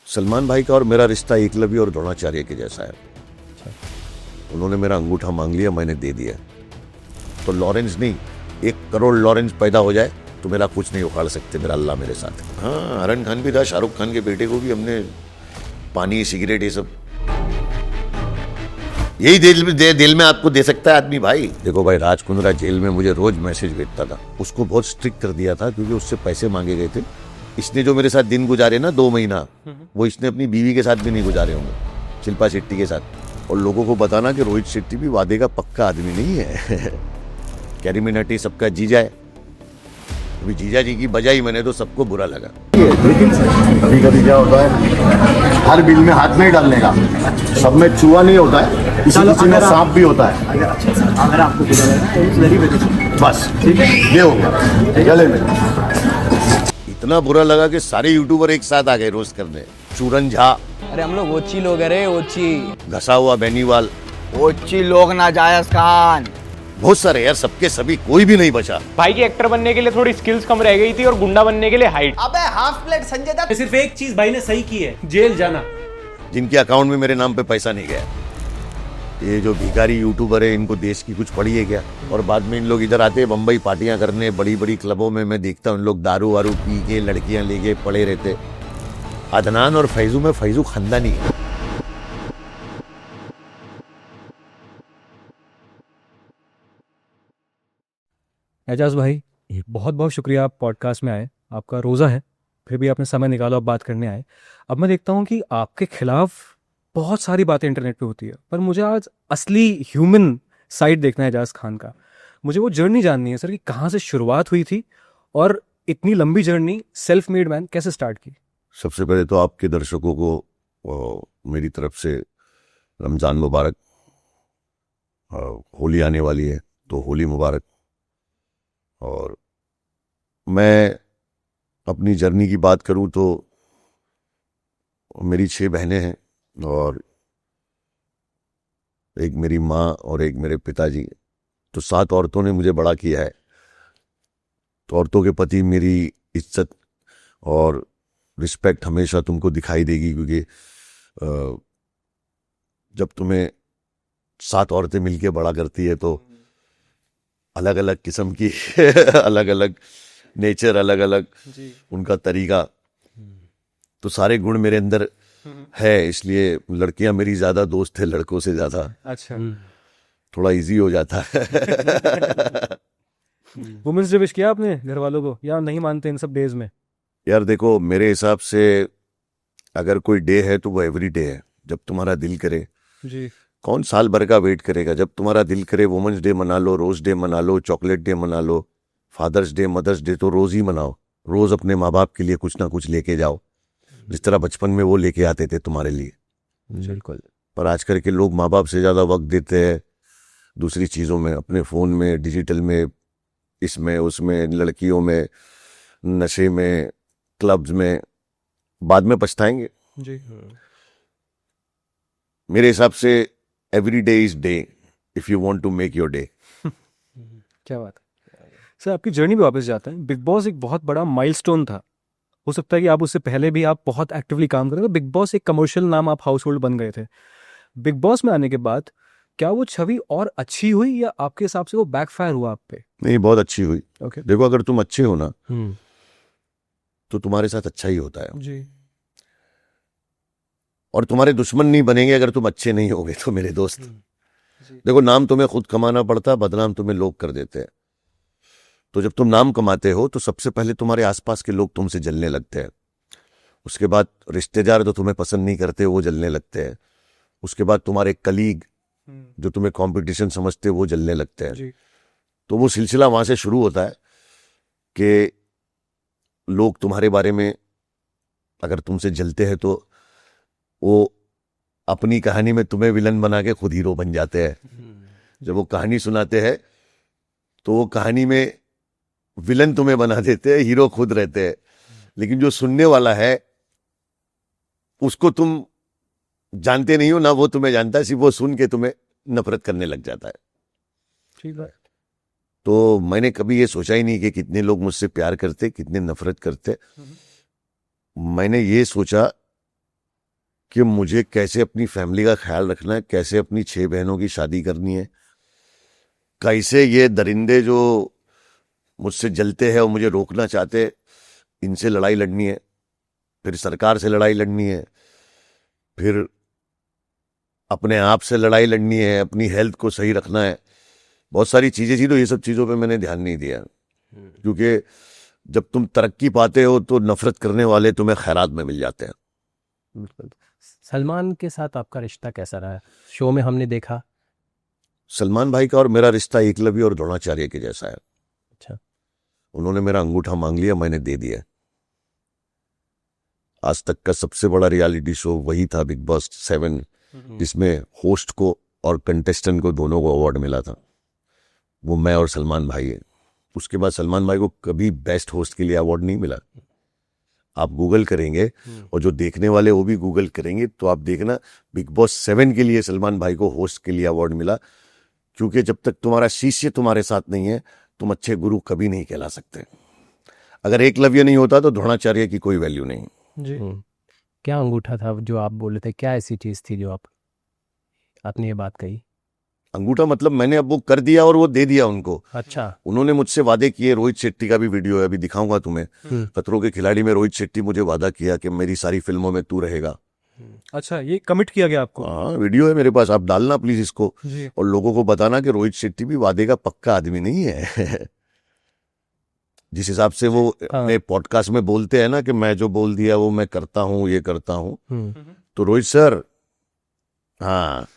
सलमान भाई का और मेरा रिश्ता एकलव्य और द्रोणाचार्य के जैसा है। उन्होंने मेरा अंगूठा मांग लिया, मैंने दे दिया। तो लॉरेंस नहीं, 1 करोड़ लॉरेंस पैदा हो जाए तो मेरा कुछ नहीं उखाड़ सकते, मेरा अल्लाह मेरे साथ है। हाँ, आर्यन खान भी था, शाहरुख खान के बेटे को भी हमने पानी, सिगरेट, ये सब यही दिल में आपको दे सकता है आदमी भाई। देखो भाई, राज कुंद्रा जेल में मुझे रोज मैसेज भेजता था। उसको बहुत स्ट्रिक्ट कर दिया था क्योंकि उससे पैसे मांगे गए थे। इसने जो मेरे साथ दिन गुजारे ना 2 महीना, वो इसने अपनी बीवी के साथ भी नहीं गुजारे होंगे, शिल्पा शेट्टी के साथ। और लोगों को बताना कि रोहित शेट्टी भी वादे का पक्का आदमी नहीं है। कैरी मिनाटी सबका जीजा है, अभी जीजा जी की बजाई मैंने तो सबको बुरा लगा। लेकिन कभी कभी क्या होता है, हर बिल में हाथ नहीं डालने का, सब में चूहा नहीं होता है, किसी में सांप भी होता है। अगर आपको बुरा लगा तो उस लड़ी वजह से बस ठीक है, ये हो गया गले में। इतना बुरा लगा कि सारे यूट्यूबर एक साथ आ गए रोस्ट करने। चूरन झा, अरे हम लोग ओची लोग, अरे ओची घसा हुआ बेनीवाल, ओची लोग ना जायज खान, बहुत सारे यार, सबके सभी, कोई भी नहीं बचा। भाई की एक्टर बनने के लिए थोड़ी स्किल्स कम रह गई थी और गुंडा बनने के लिए हाइट। अबे हाफ प्लेट संजय दत्त। सिर्फ एक चीज भाई ने सही की है, जेल जाना। जिनके अकाउंट में मेरे नाम पे पैसा नहीं गया, ये जो भिखारी यूट्यूबर है, इनको देश की कुछ पड़ी है क्या? और बाद में इन लोग इधर आते हैं बम्बई पार्टियां करने, बड़ी बड़ी क्लबों में मैं देखता हूँ इन लोग दारू वारू पी के लड़कियां लेके पड़े रहते। अदनान और फैजू में फैजू खानदानी है। एजाज भाई, बहुत बहुत शुक्रिया, आप पॉडकास्ट में आए। आपका रोज़ा है, फिर भी आपने समय निकाला, आप बात करने आए। अब मैं देखता हूँ कि आपके खिलाफ बहुत सारी बातें इंटरनेट पे होती है, पर मुझे आज असली ह्यूमन साइड देखना है एजाज खान का। मुझे वो जर्नी जाननी है सर कि कहाँ से शुरुआत हुई थी और इतनी लंबी जर्नी सेल्फ मेड मैन कैसे स्टार्ट की। सबसे पहले तो आपके दर्शकों को मेरी तरफ से रमज़ान मुबारक। होली आने वाली है तो होली मुबारक। और मैं अपनी जर्नी की बात करूं तो मेरी 6 बहनें हैं और एक मेरी माँ और एक मेरे पिताजी, तो 7 औरतों ने मुझे बड़ा किया है। तो औरतों के प्रति मेरी इज्जत और रिस्पेक्ट हमेशा तुमको दिखाई देगी, क्योंकि जब तुम्हें 7 औरतें मिलके बड़ा करती है तो अलग अलग किस्म की अलग अलग नेचर, अलग अलग उनका तरीका, तो सारे गुण मेरे अंदर है। इसलिए लड़कियां मेरी ज्यादा दोस्त है लड़कों से ज्यादा। अच्छा, थोड़ा इजी हो जाता है। वुमेन्स डे विश किया आपने घर वालों को या नहीं मानते इन सब डेज में? यार देखो, मेरे हिसाब से अगर कोई डे है तो वो एवरी डे है, जब तुम्हारा दिल करे। जी, कौन साल भर का वेट करेगा? जब तुम्हारा दिल करे वुमेन्स डे मना लो, रोज डे मना लो, चॉकलेट डे मना लो, फादर्स डे, मदर्स डे तो रोज ही मनाओ। रोज अपने माँ बाप के लिए कुछ ना कुछ लेके जाओ, जिस तरह बचपन में वो लेके आते थे तुम्हारे लिए। बिल्कुल। पर आजकल के लोग माँ बाप से ज्यादा वक्त देते हैं दूसरी चीजों में, अपने फोन में, डिजिटल में, इसमें उसमें, लड़कियों में, नशे में, क्लब्स में। बाद में पछताएंगे। जी, मेरे हिसाब से every day is day if you want to make your day. क्या बात है सर। आपकी जर्नी पे वापस जाते हैं। बिग बॉस एक बहुत बड़ा माइलस्टोन था। हो सकता है कि आप उससे पहले भी आप बहुत एक्टिवली काम कर रहे थे। बिग बॉस एक कमर्शियल नाम, आप हाउस होल्ड बन गए थे। बिग बॉस में आने के बाद क्या वो छवि और अच्छी हुई या आपके हिसाब से वो बैकफायर हुआ आप पे? नहीं, बहुत अच्छी हुई। ओके। देखो, अगर तुम अच्छे हो ना तो तुम्हारे साथ अच्छा ही होता है, जी, और तुम्हारे दुश्मन नहीं बनेंगे अगर तुम अच्छे नहीं होगे तो मेरे दोस्त। देखो, नाम तुम्हें खुद कमाना पड़ता है, बदनाम तुम्हें लोग कर देते हैं। तो जब तुम नाम कमाते हो तो सबसे पहले तुम्हारे आसपास के लोग तुमसे जलने लगते हैं। उसके बाद रिश्तेदार जो तुम्हें पसंद नहीं करते वो जलने लगते हैं। उसके बाद तुम्हारे कलीग जो तुम्हें कंपटीशन समझते वो जलने लगते हैं। जी, तो वो सिलसिला वहां से शुरू होता है कि लोग तुम्हारे बारे में अगर तुमसे जलते हैं तो वो अपनी कहानी में तुम्हें विलन बना के खुद हीरो बन जाते हैं। जब वो कहानी सुनाते हैं तो वो कहानी में विलन तुम्हें बना देते हैं, हीरो खुद रहते हैं। लेकिन जो सुनने वाला है उसको तुम जानते नहीं हो ना, वो तुम्हें जानता है, सिर्फ वो सुन के तुम्हें नफरत करने लग जाता है। ठीक है। तो मैंने कभी ये सोचा ही नहीं कि कितने लोग मुझसे प्यार करते, कितने नफरत करते। मैंने ये सोचा कि मुझे कैसे अपनी फैमिली का ख्याल रखना है, कैसे अपनी 6 बहनों की शादी करनी है, कैसे ये दरिंदे जो मुझसे जलते हैं और मुझे रोकना चाहते, इनसे लड़ाई लड़नी है, फिर सरकार से लड़ाई लड़नी है, फिर अपने आप से लड़ाई लड़नी है, अपनी हेल्थ को सही रखना है। बहुत सारी चीज़ें थी, तो ये सब चीज़ों पे मैंने ध्यान नहीं दिया, क्योंकि जब तुम तरक्की पाते हो तो नफरत करने वाले तुम्हें खैरात में मिल जाते हैं। बिल्कुल। सलमान के साथ आपका रिश्ता कैसा रहा? शो में हमने देखा। सलमान भाई का और मेरा रिश्ता एकलव्य और द्रोणाचार्य के जैसा है। अच्छा। उन्होंने मेरा अंगूठा मांग लिया, मैंने दे दिया। आज तक का सबसे बड़ा रियलिटी शो वही था, बिग बॉस 7, जिसमें होस्ट को और कंटेस्टेंट को दोनों को अवार्ड मिला था। वो मैं और सलमान भाई है। उसके बाद सलमान भाई को कभी बेस्ट होस्ट के लिए अवार्ड नहीं मिला। आप गूगल करेंगे और जो देखने वाले वो भी गूगल करेंगे तो आप देखना, बिग बॉस 7 के लिए सलमान भाई को होस्ट के लिए अवार्ड मिला, क्योंकि जब तक तुम्हारा शिष्य तुम्हारे साथ नहीं है तुम अच्छे गुरु कभी नहीं कहला सकते। अगर एकलव्य नहीं होता तो द्रोणाचार्य की कोई वैल्यू नहीं। जी। क्या अंगूठा था जो आप बोले थे? क्या ऐसी चीज थी जो आपने ये बात कही? अंगूठा मतलब मैंने अब वो कर दिया और वो दे दिया उनको। अच्छा। उन्होंने मुझसे वादे किए। रोहित शेट्टी का भी वीडियो है, अभी दिखाऊंगा तुम्हें। खतरों के खिलाड़ी में रोहित शेट्टी मुझे वादा किया कि मेरी सारी फिल्मों में तू रहेगा। अच्छा, ये कमिट किया गया आपको? हाँ, वीडियो है मेरे पास, आप डालना प्लीज इसको जी। और लोगों को बताना कि रोहित शेट्टी भी वादे का पक्का आदमी नहीं है। जिस हिसाब से वो अपने पॉडकास्ट में बोलते हैं ना कि मैं जो बोल दिया वो मैं करता हूँ, ये करता हूँ, तो रोहित सर, हाँ।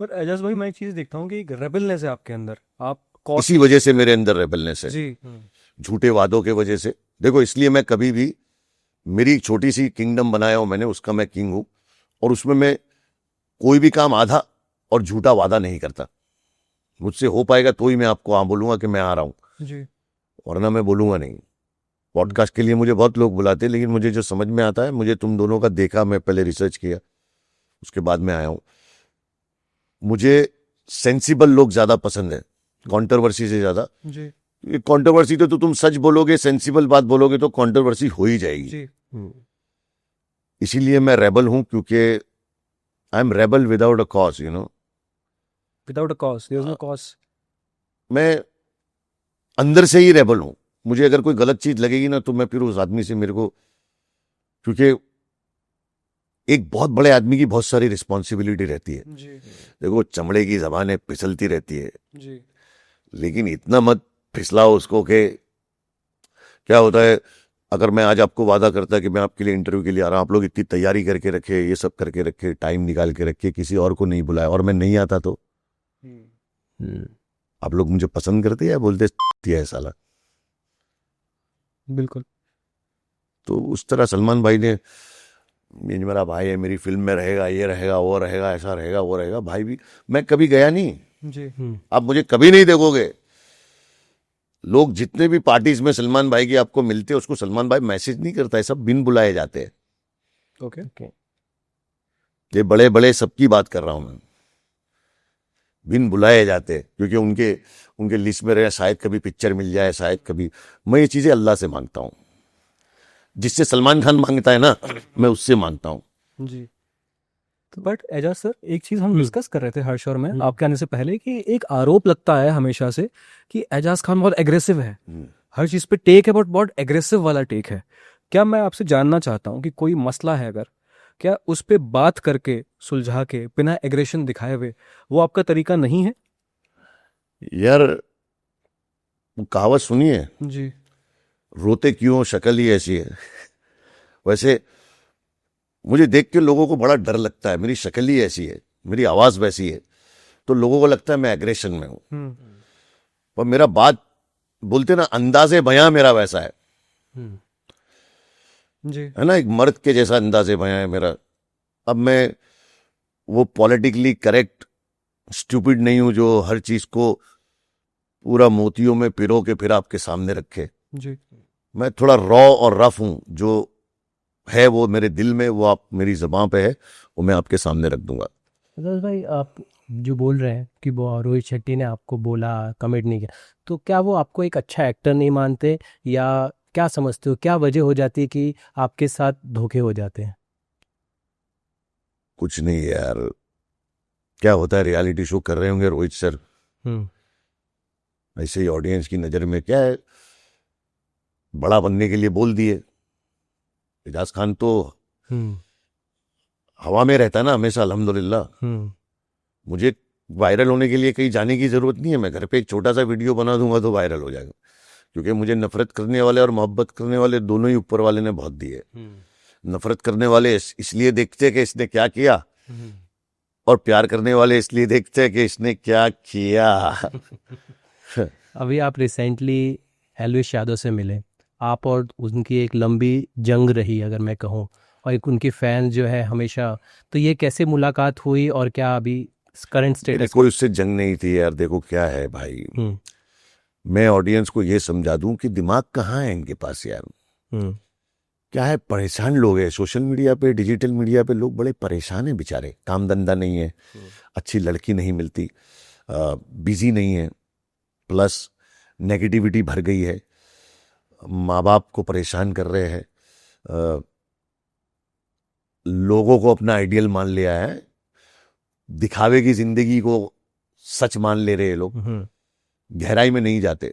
पर एजाज भाई, मैं एक चीज देखता हूँ कि एक रेबलनेस है आपके अंदर। आप इसी वजह से मेरे अंदर रेबलनेस है, जी। झूठे वादों के वजह से। देखो, इसलिए मैं कभी भी, मेरी एक छोटी सी किंगडम बनाया हूं मैंने, उसका मैं किंग हूं, और उसमें मैं कोई भी काम आधा और झूठा वादा नहीं करता। मुझसे हो पाएगा तो ही मैं आपको हाँ बोलूंगा कि मैं आ रहा हूं, जी। वरना मैं बोलूंगा नहीं। पॉडकास्ट के लिए मुझे बहुत लोग बुलाते हैं, लेकिन मुझे जो समझ में आता है, मुझे तुम दोनों का देखा, मैं पहले रिसर्च किया, उसके बाद में आया हूं। मुझे सेंसिबल लोग ज्यादा पसंद है, कंट्रोवर्सी से ज्यादा। जी। कंट्रोवर्सी तो तुम सच बोलोगे, सेंसिबल बात बोलोगे तो कंट्रोवर्सी हो ही जाएगी। जी। इसीलिए मैं रेबल हूं, क्योंकि I am rebel without a cause, you know, without a cause, there is no cause. मैं अंदर से ही रेबल हूं। मुझे अगर कोई गलत चीज लगेगी ना तो मैं फिर उस आदमी से, मेरे को, क्योंकि एक बहुत बड़े आदमी की बहुत सारी रिस्पॉन्सिबिलिटी रहती है। जी। देखो, चमड़े की जबान है, फिसलती रहती है, जी। लेकिन इतना मत फिसलाओ उसको कि क्या होता है, अगर मैं आज आपको वादा करता कि मैं आपके लिए इंटरव्यू के लिए आ रहा हूं, आप लोग इतनी तैयारी करके रखे, ये सब करके रखे, टाइम निकाल के रखे, किसी और को नहीं बुलाया, और मैं नहीं आता तो आप लोग मुझे पसंद करते या बोलते है साला? बिल्कुल। तो उस तरह सलमान भाई ने, ये मेरा भाई है, मेरी फिल्म में रहेगा, ये रहेगा, वो रहेगा, ऐसा रहेगा, वो रहेगा। भाई भी, मैं कभी गया नहीं, जी। आप मुझे कभी नहीं देखोगे। लोग जितने भी पार्टीज में सलमान भाई की आपको मिलते हैं, उसको सलमान भाई मैसेज नहीं करता है, सब बिन बुलाए जाते हैं। ओके। ये बड़े बड़े सबकी बात कर रहा हूं मैं, बिन बुलाए जाते हैं, क्योंकि उनके लिस्ट में रहे, शायद कभी पिक्चर मिल जाए, शायद कभी। मैं ये चीजें अल्लाह से मांगता हूं, जिससे सलमान खान मांगता है ना, मैं उससे मांगता हूं। जी। बट एजाज सर, एक चीज हम डिस्कस कर रहे थे हर्ष और मैं आपके आने से पहले, कि एक आरोप लगता है हमेशा से कि एजाज खान बहुत एग्रेसिव है, हर चीज पे टेक है, बट बहुत एग्रेसिव वाला टेक है। क्या, मैं आपसे जानना चाहता हूँ कि कोई मसला है अगर, क्या उस पे बात करके, सुलझा के, बिना एग्रेशन दिखाए हुए, वो आपका तरीका नहीं है? यार, वो कहावत सुनिए, जी। रोते क्यों, शक्ल ही ऐसी है। वैसे मुझे देख के लोगों को बड़ा डर लगता है, मेरी शक्ल ही ऐसी है, मेरी आवाज वैसी है, तो लोगों को लगता है मैं एग्रेशन में हूं। पर मेरा बात बोलते ना, अंदाजे बयां मेरा वैसा है, जी। है ना, एक मर्द के जैसा अंदाजे बयां है मेरा। अब मैं वो पॉलिटिकली करेक्ट स्टूपिड नहीं हूं जो हर चीज को पूरा मोतियों में पिरो के फिर आपके सामने रखे। जी। मैं थोड़ा रॉ और रफ हूं, जो है वो मेरे दिल में, वो आप मेरी ज़बान पे है, वो मैं आपके सामने रख दूंगा। एजाज भाई, आप जो बोल रहे हैं कि वो रोहित शेट्टी ने आपको बोला, कमिट नहीं किया, तो क्या वो आपको एक अच्छा एक्टर नहीं मानते, या क्या समझते हो, क्या वजह हो जाती है कि आपके साथ धोखे हो जाते हैं? कुछ नहीं है यार, क्या होता है, रियलिटी शो कर रहे होंगे रोहित सर, ऐसे ही ऑडियंस की नज़र में क्या है, बड़ा बनने के लिए बोल दिए। एजाज खान तो हवा में रहता है ना हमेशा, अल्हम्दुलिल्लाह। मुझे वायरल होने के लिए कहीं जाने की जरूरत नहीं है, मैं घर पे एक छोटा सा वीडियो बना दूंगा तो वायरल हो जाएगा, क्योंकि मुझे नफरत करने वाले और मोहब्बत करने वाले दोनों ही ऊपर वाले ने बहुत दिए। नफरत करने वाले इसलिए देखते हैं कि इसने क्या किया, और प्यार करने वाले इसलिए देखते हैं कि इसने क्या किया। अभी आप रिसेंटली एल्विश यादव से मिले, आप और उनकी एक लंबी जंग रही अगर मैं कहूँ, और एक उनकी फैन जो है हमेशा, तो ये कैसे मुलाकात हुई और क्या अभी करंट स्टेटस? कोई उससे जंग नहीं थी यार। देखो क्या है भाई, मैं ऑडियंस को ये समझा दूं कि दिमाग कहाँ है इनके पास यार। क्या है, परेशान लोग हैं सोशल मीडिया पे, डिजिटल मीडिया पे लोग बड़े परेशान हैं बेचारे, काम धंधा नहीं है, अच्छी लड़की नहीं मिलती, बिजी नहीं है, प्लस नेगेटिविटी भर गई है, माँ बाप को परेशान कर रहे हैं, लोगों को अपना आइडियल मान लिया है, दिखावे की जिंदगी को सच मान ले रहे हैं लोग, गहराई में नहीं जाते।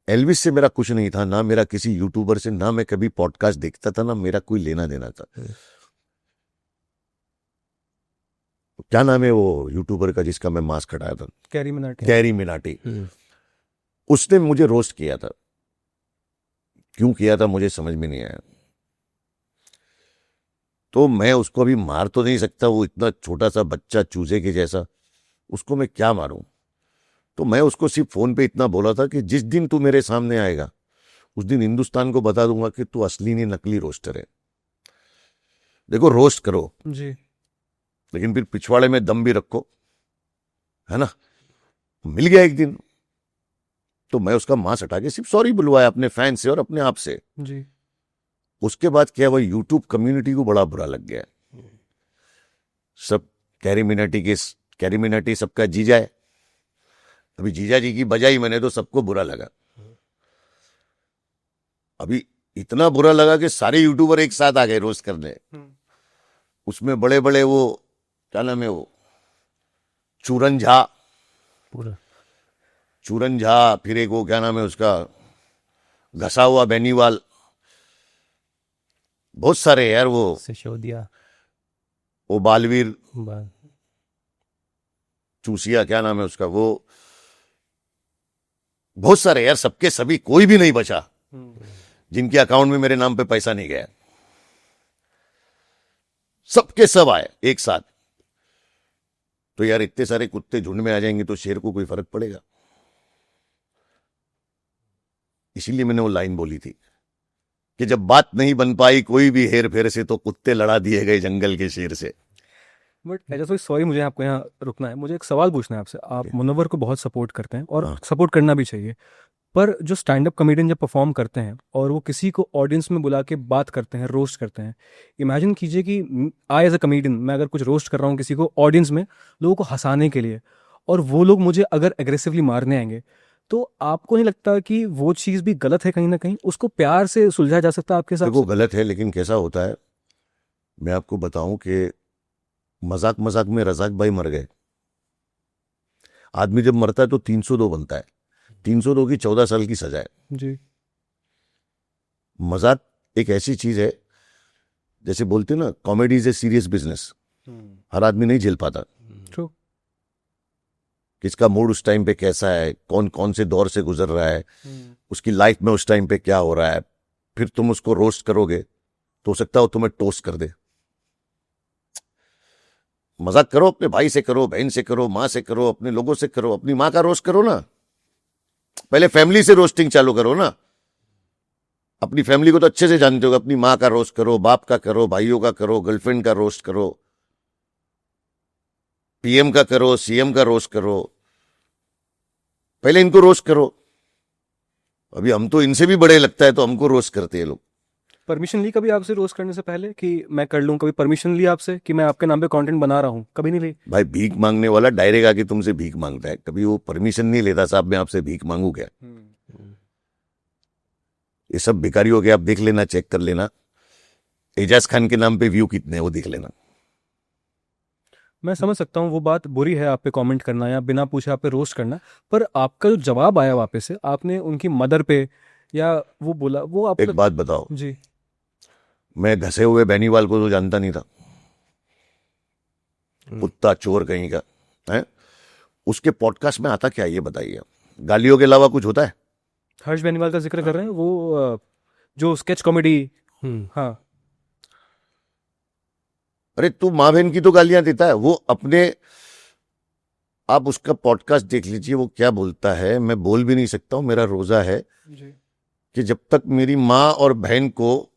एल्विस से मेरा कुछ नहीं था, ना मेरा किसी यूट्यूबर से, ना मैं कभी पॉडकास्ट देखता था, ना मेरा कोई लेना देना था। क्या नाम है वो यूट्यूबर का जिसका मैं मास्क हटाया था? कैरी मिनाटी। उसने मुझे रोस्ट किया था, क्यों किया था मुझे समझ में नहीं आया। तो मैं उसको अभी मार तो नहीं सकता, वो इतना छोटा सा बच्चा चूजे के जैसा, उसको मैं क्या मारूं। तो मैं उसको सिर्फ फोन पे इतना बोला था कि जिस दिन तू मेरे सामने आएगा उस दिन हिंदुस्तान को बता दूंगा कि तू असली नहीं नकली रोस्टर है। देखो रोस्ट करो जी, लेकिन फिर पिछवाड़े में दम भी रखो, है ना। मिल गया एक दिन, तो मैं उसका मांस हटा के सिर्फ सॉरी बुलवाया अपने फैन से और अपने आप से जी। उसके बाद क्या हुआ, यूट्यूब कम्युनिटी को बड़ा बुरा लग गया। सब कैरी मिनाटी सबका जीजा है। अभी जीजा जी की बजाई मैंने तो सबको बुरा लगा। अभी इतना बुरा लगा कि सारे यूट्यूबर एक साथ आ गए रोस्ट करने। उसमें बड़े बड़े वो क्या नाम है, वो चूरन झा, फिर एक वो क्या नाम है उसका, घसा हुआ बेनीवाल, बहुत सारे यार, वो सिसोदिया, वो बालवीर चूसिया, क्या नाम है उसका, वो बहुत सारे यार, सबके सभी, कोई भी नहीं बचा जिनके अकाउंट में मेरे नाम पे पैसा नहीं गया। सबके सब आए एक साथ। तो यार इतने सारे कुत्ते झुंड में आ जाएंगे तो शेर को कोई फर्क पड़ेगा। इसीलिए मैंने वो लाइन बोली थी कि जब बात नहीं बन पाई कोई भी हेर फेर से, तो कुत्ते लड़ा दिए गए जंगल के शेर से। बट एजा सॉरी, मुझे आपको यहाँ रुकना है, मुझे एक सवाल पूछना है आपसे। आप मुनव्वर को बहुत सपोर्ट करते हैं और सपोर्ट करना भी चाहिए, पर जो स्टैंड अप कॉमेडियन जब परफॉर्म करते हैं और वो किसी को ऑडियंस में बुला के बात करते हैं, रोस्ट करते हैं, इमेजिन कीजिए कि आई एज अ कॉमेडियन मैं अगर कुछ रोस्ट कर रहा हूँ किसी को ऑडियंस में, लोगों को हंसाने के लिए, और वो लोग मुझे अगर एग्रेसिवली मारने आएंगे, तो आपको नहीं लगता कि वो चीज़ भी गलत है कहीं ना कहीं? उसको प्यार से सुलझा जा सकता है आपके साथ? वो गलत है, लेकिन कैसा होता है मैं आपको बताऊं कि मजाक मजाक में रजाक भाई मर गए। आदमी जब मरता है तो 302 बनता है, 302 की 14 साल की सजा है जी। मजाक एक ऐसी चीज है, जैसे बोलते हैं ना, comedy is a serious business. हर आदमी नहीं झेल पाता। ट्रू। किसका मूड उस टाइम पे कैसा है, कौन कौन से दौर से गुजर रहा है, उसकी लाइफ में उस टाइम पे क्या हो रहा है, फिर तुम उसको रोस्ट करोगे तो हो सकता हो तुम्हें टोस्ट कर दे। मजाक करो, अपने भाई से करो, बहन से करो, माँ से करो, अपने लोगों से करो। अपनी माँ का रोस्ट करो ना, पहले फैमिली से रोस्टिंग चालू करो ना। अपनी फैमिली को तो अच्छे से जानते हो, अपनी माँ का रोस्ट करो, बाप का करो, भाइयों का करो, गर्लफ्रेंड का रोस्ट करो, पीएम का करो, सीएम का रोस्ट करो, पहले इनको रोस्ट करो। अभी हम तो इनसे भी बड़े लगता है तो हमको रोस्ट करते हैं लोग। परमिशन ली कभी आपसे रोस्ट करने से पहले कि मैं कर लूं? कभी परमिशन ली आपसे कि मैं आपके नाम पे कंटेंट बना रहा हूं? कभी नहीं ली। भाई भीख मांगने वाला डायरेक्ट आके तुमसे भीख मांगता है, कभी वो परमिशन नहीं लेता, साहब मैं आपसे भीख मांगू क्या। ये सब बेकारी हो गया। आप देख लेना, चेक कर लेना, एजाज खान के नाम पे व्यू कितने हैं वो देख लेना। मैं समझ सकता हूँ वो बात बुरी है आप पे कमेंट करना या बिना पूछे आप पे रोस्ट करना, पर आपका जो जवाब आया वापस से, आपने उनकी मदर पे या वो बोला, वो आप एक बात बताओ, जी, मैं घसे हुए बेनीवाल को तो जानता नहीं था, कुत्ता चोर कहीं का है। उसके पॉडकास्ट में आता क्या है ये बताइए? गालियों के अलावा कुछ होता है? हर्ष बेनीवाल का जिक्र कर रहे हैं, वो जो स्केच कॉमेडी। हाँ, अरे तू माँ बहन की तो गालियां देता है वो अपने। आप उसका पॉडकास्ट देख लीजिए, वो क्या बोलता है। मैं बोल भी नहीं सकता हूं, मेरा रोजा है जी, कि जब तक मेरी माँ और बहन को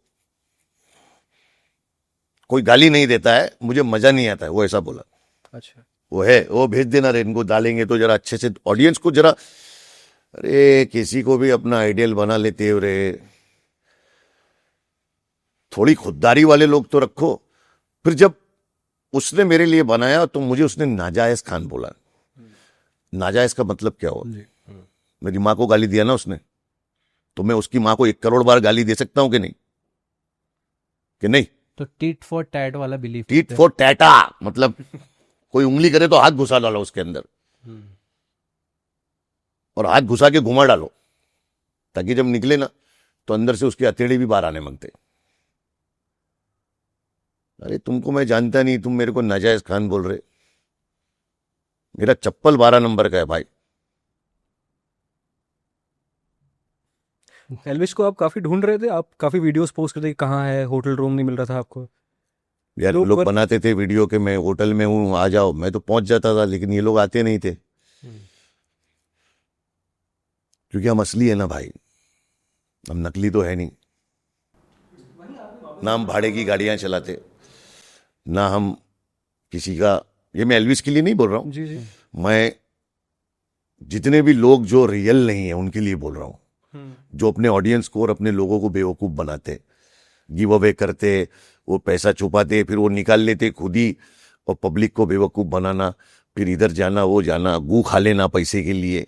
कोई गाली नहीं देता है मुझे मजा नहीं आता है, वो ऐसा बोला। अच्छा, वो है, वो भेज देना रे, इनको डालेंगे तो जरा अच्छे से ऑडियंस को जरा। अरे किसी को भी अपना आइडियल बना लेते हो रे, थोड़ी खुददारी वाले लोग तो रखो। फिर जब उसने मेरे लिए बनाया तो मुझे उसने नाजायज खान बोला। नाजायज का मतलब क्या हो? मेरी माँ को गाली दिया ना उसने, तो मैं उसकी माँ को 1 करोड़ बार गाली दे सकता हूं कि नहीं? कि नहीं? तो टिट फॉर टैट वाला बिलीफ टीट फॉर टैटा मतलब कोई उंगली करे तो हाथ घुसा डालो उसके अंदर, और हाथ घुसा के घुमा डालो, ताकि जब निकले ना तो अंदर से उसके हथेली भी बाहर आने मांगते। अरे तुमको मैं जानता नहीं, तुम मेरे को नाजायज खान बोल रहे। मेरा चप्पल 12 नंबर का है भाई। एल्विश को आप काफी ढूंढ रहे थे, आप काफी वीडियोस पोस्ट करते, कहाँ है, होटल रूम नहीं मिल रहा था आपको। यार लोग लोग पर- बनाते थे वीडियो के मैं होटल में हूं, आ जाओ, मैं तो पहुंच जाता था, लेकिन ये लोग आते नहीं थे। क्योंकि हम असली है ना भाई, हम नकली तो है नहीं। ना हम भाड़े की गाड़ियां चलाते, ना हम किसी का। ये मैं एल्विस के लिए नहीं बोल रहा हूं, जी जी, मैं जितने भी लोग जो रियल नहीं है उनके लिए बोल रहा हूं, जो अपने ऑडियंस को और अपने लोगों को बेवकूफ बनाते, गिव अवे करते, वो पैसा छुपाते, फिर वो निकाल लेते खुद ही, और पब्लिक को बेवकूफ बनाना, फिर इधर जाना वो जाना, गू खा लेना पैसे के लिए।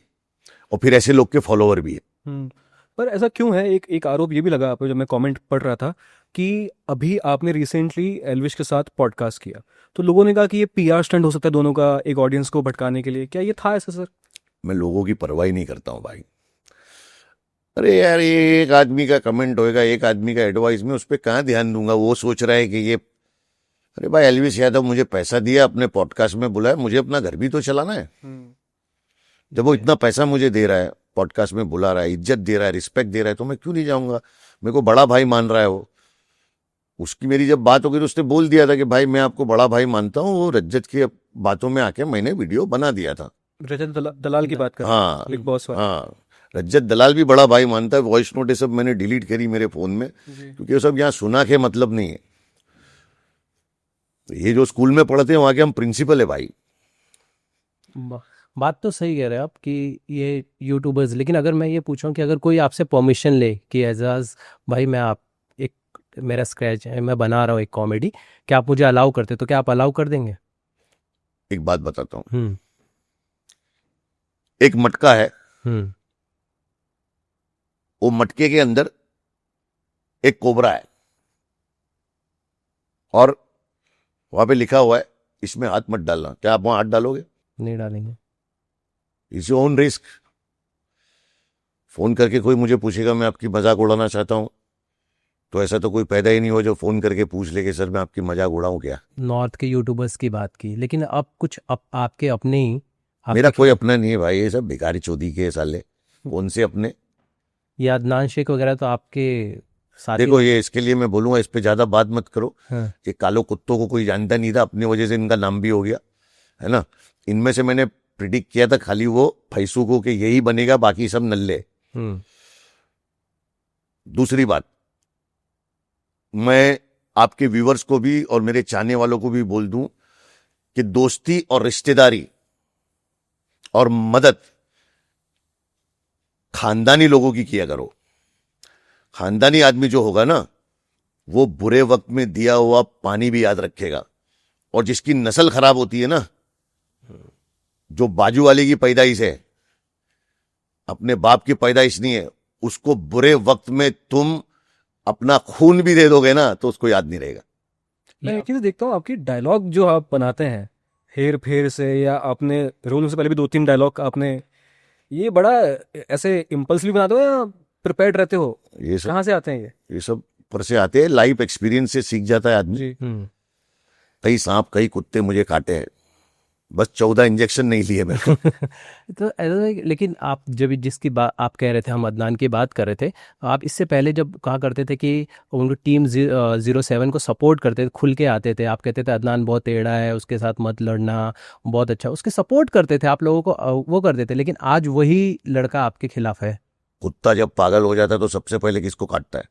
और फिर ऐसे लोग के फॉलोवर भी है। पर ऐसा क्यों है? एक एक आरोप ये भी लगा आप पे जब मैं कमेंट पढ़ रहा था कि अभी आपने रिसेंटली एल्विश के साथ पॉडकास्ट किया, तो लोगों ने कहा कि ये पीआर स्टंट हो सकता है दोनों का, एक ऑडियंस को भटकाने के लिए। क्या ये था ऐसा सर? मैं लोगों की परवाह ही नहीं करता हूं भाई। अरे यार ये एक आदमी का कमेंट होएगा, एक आदमी का एडवाइस, में उस पर कहाँ ध्यान दूंगा? वो सोच रहा है कि ये, अरे भाई एल्विस यादव मुझे पैसा दिया, अपने पॉडकास्ट में बुलाया, मुझे अपना घर भी तो चलाना है। जब वो इतना पैसा मुझे दे रहा है, पॉडकास्ट में बुला रहा है, इज्जत दे रहा है, रिस्पेक्ट दे रहा है, तो मैं क्यों नहीं जाऊंगा? मेरे को बड़ा भाई मान रहा है वो। उसकी मेरी जब बात हो गई तो उसने बोल दिया था कि भाई मैं आपको बड़ा भाई मानता हूँ। वो रज्जत की बातों में आके मैंने वीडियो बना दिया था। रजत दलाल की बात कर रहे हैं, हाँ बिग बॉस वाला। हाँ, रज्जत दलाल भी बड़ा भाई मानता है। वॉइस नोट सब मैंने डिलीट करी मेरे फोन में, क्योंकि वो सब यहाँ सुना के मतलब नहीं है। ये जो स्कूल में पढ़ते हैं वहां के हम प्रिंसिपल है भाई। बात तो सही कह रहे हैं आप कि ये यूट्यूबर्स, लेकिन अगर मैं ये पूछूं कि अगर कोई आपसे परमिशन ले कि एजाज भाई मैं आप एक मेरा स्क्रैच है, मैं बना रहा हूँ एक कॉमेडी, क्या आप मुझे अलाउ करते, तो क्या आप अलाउ कर देंगे? एक बात बताता हूँ, हम्म एक मटका है, हम्म वो मटके के अंदर एक कोबरा है, और वहां पे लिखा हुआ है इसमें हाथ मत डालना। क्या आप वहां हाथ डालोगे? नहीं डालेंगे। It's your own risk. Phone करके कोई मुझे पूछेगा मैं आपकी मजाक उड़ाना चाहता हूं, तो ऐसा तो कोई पैदा ही नहीं हो जो फोन करके पूछ ले कि सर मैं आपकी मजाक उड़ाऊं क्या। नॉर्थ के यूट्यूबर्स की बात की, लेकिन अब कुछ आपके अपने ही मेरा कोई अपना नहीं है भाई, ये सब भिखारी चोदी के साले। कौन से अपने? ये अदनान शेख वगैरह तो आपके साथी। देखो ये, इसके लिए मैं बोलूंगा इस पे ज्यादा बात मत करो। हाँ। ये कालो कुत्तों को कोई जानता नहीं था, अपनी वजह से इनका नाम भी हो गया है ना। इनमें से मैंने प्रिडिक्ट किया था खाली वो फैसू को कि यही बनेगा, बाकी सब नल्ले। दूसरी बात, मैं आपके व्यूवर्स को भी और मेरे चाहने वालों को भी बोल दूं कि दोस्ती और रिश्तेदारी और मदद खानदानी लोगों की किया करो। खानदानी आदमी जो होगा ना, वो बुरे वक्त में दिया हुआ पानी भी याद रखेगा। और जिसकी नस्ल खराब होती है ना, जो बाजू वाले की पैदाइश है, अपने बाप की पैदाइश नहीं है, उसको बुरे वक्त में तुम अपना खून भी दे दोगे ना तो उसको याद नहीं रहेगा। मैं एक चीज देखता हूँ, आपकी डायलॉग जो आप बनाते हैं हेर फेर से, या आपने रोल से पहले भी 2-3 डायलॉग आपने, ये बड़ा ऐसे इम्पल्सिवली बनाते हो या प्रिपेयर्ड रहते हो? ये सब कहाँ से आते हैं ये सब ऊपर से आते हैं, लाइफ एक्सपीरियंस से सीख जाता है आदमी। जी? कई सांप कई कुत्ते मुझे काटे हैं, बस 14 इंजेक्शन नहीं लिए मैंने। तो ऐसा लेकिन आप जब जिसकी बात आप कह रहे थे, हम अदनान की बात कर रहे थे, आप इससे पहले जब कहा करते थे कि उनको टीम 07 को सपोर्ट करते थे, खुल के आते थे, आप कहते थे अदनान बहुत टेढ़ा है, उसके साथ मत लड़ना, बहुत अच्छा, उसके सपोर्ट करते थे आप लोगों को, वो करते थे, लेकिन आज वही लड़का आपके खिलाफ है। कुत्ता जब पागल हो जाता है तो सबसे पहले किसको काटता है?